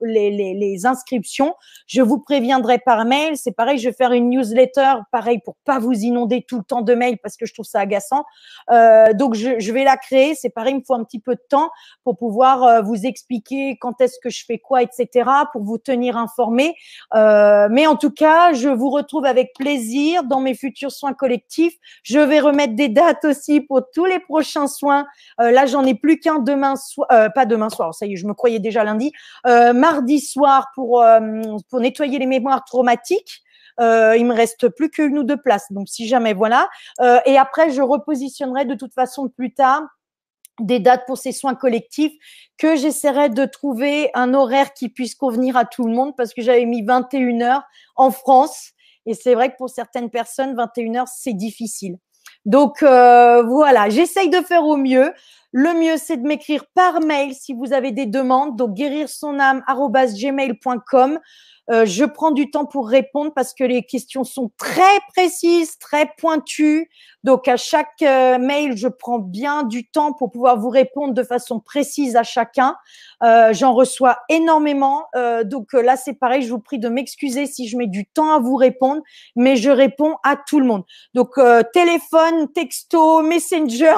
les inscriptions. Je vous préviendrai par mail. C'est pareil, je vais faire une newsletter, pareil pour pas vous inonder tout le temps de mails parce que je trouve ça agaçant. Donc je vais la créer. C'est pareil, il me faut un petit peu de temps pour pouvoir vous expliquer quand est-ce que je fais quoi, etc., pour vous tenir informés. Mais en tout cas, je vous retrouve avec plaisir dans mes futurs soins collectifs. Je vais remettre des dates aussi pour tous les prochains soins. Là, j'en ai plus qu'un demain soir, pas demain soir, ça y est, je me croyais déjà lundi. Mardi soir pour nettoyer les mémoires traumatiques. Il me reste plus qu'une ou deux places, donc si jamais, voilà. Et après, je repositionnerai de toute façon plus tard des dates pour ces soins collectifs que j'essaierai de trouver un horaire qui puisse convenir à tout le monde parce que j'avais mis 21 heures en France et c'est vrai que pour certaines personnes, 21 heures, c'est difficile. Donc, voilà, j'essaye de faire au mieux. Le mieux, c'est de m'écrire par mail si vous avez des demandes. Donc, guérirsoname@gmail.com. Je prends du temps pour répondre parce que les questions sont très précises, très pointues. Donc, à chaque mail, je prends bien du temps pour pouvoir vous répondre de façon précise à chacun. J'en reçois énormément. Donc, là, c'est pareil. Je vous prie de m'excuser si je mets du temps à vous répondre, mais je réponds à tout le monde. Donc, téléphone, texto, messenger.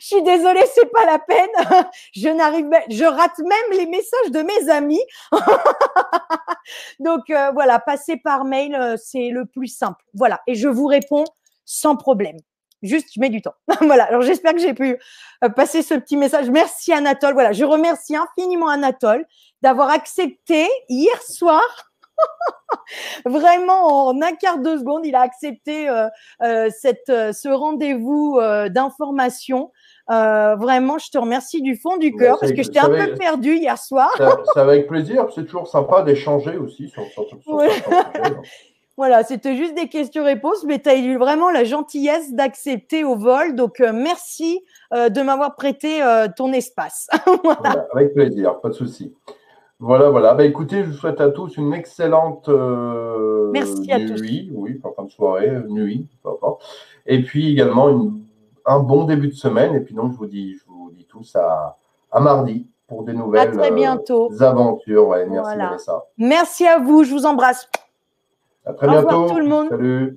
Je suis désolée, c'est pas la peine. Je rate même les messages de mes amis. Donc, voilà, passer par mail, c'est le plus simple. Voilà. Et je vous réponds sans problème. Juste, je mets du temps. Voilà. Alors, j'espère que j'ai pu passer ce petit message. Merci, Anatole. Voilà. Je remercie infiniment Anatole d'avoir accepté hier soir. Vraiment, en un quart de seconde, il a accepté ce rendez-vous d'information. Vraiment, je te remercie du fond du cœur parce que j'étais un peu perdue hier soir.
C'est avec plaisir. C'est toujours sympa d'échanger aussi sur
ouais. certains sujets. Voilà, c'était juste des questions-réponses, mais tu as eu vraiment la gentillesse d'accepter au vol. Donc, merci de m'avoir prêté ton espace.
Voilà, avec plaisir, pas de souci. Voilà, voilà. Bah, écoutez, je vous souhaite à tous une excellente
Merci à
nuit. Tous. Oui, fin de soirée, nuit, peu importe. Et puis également un bon début de semaine. Et puis donc, je vous dis tous à mardi pour des nouvelles
à très bientôt.
Aventures. Ouais, merci,
voilà.
Vanessa.
Merci à vous. Je vous embrasse.
À très bientôt.
Au revoir tout le monde.
Salut.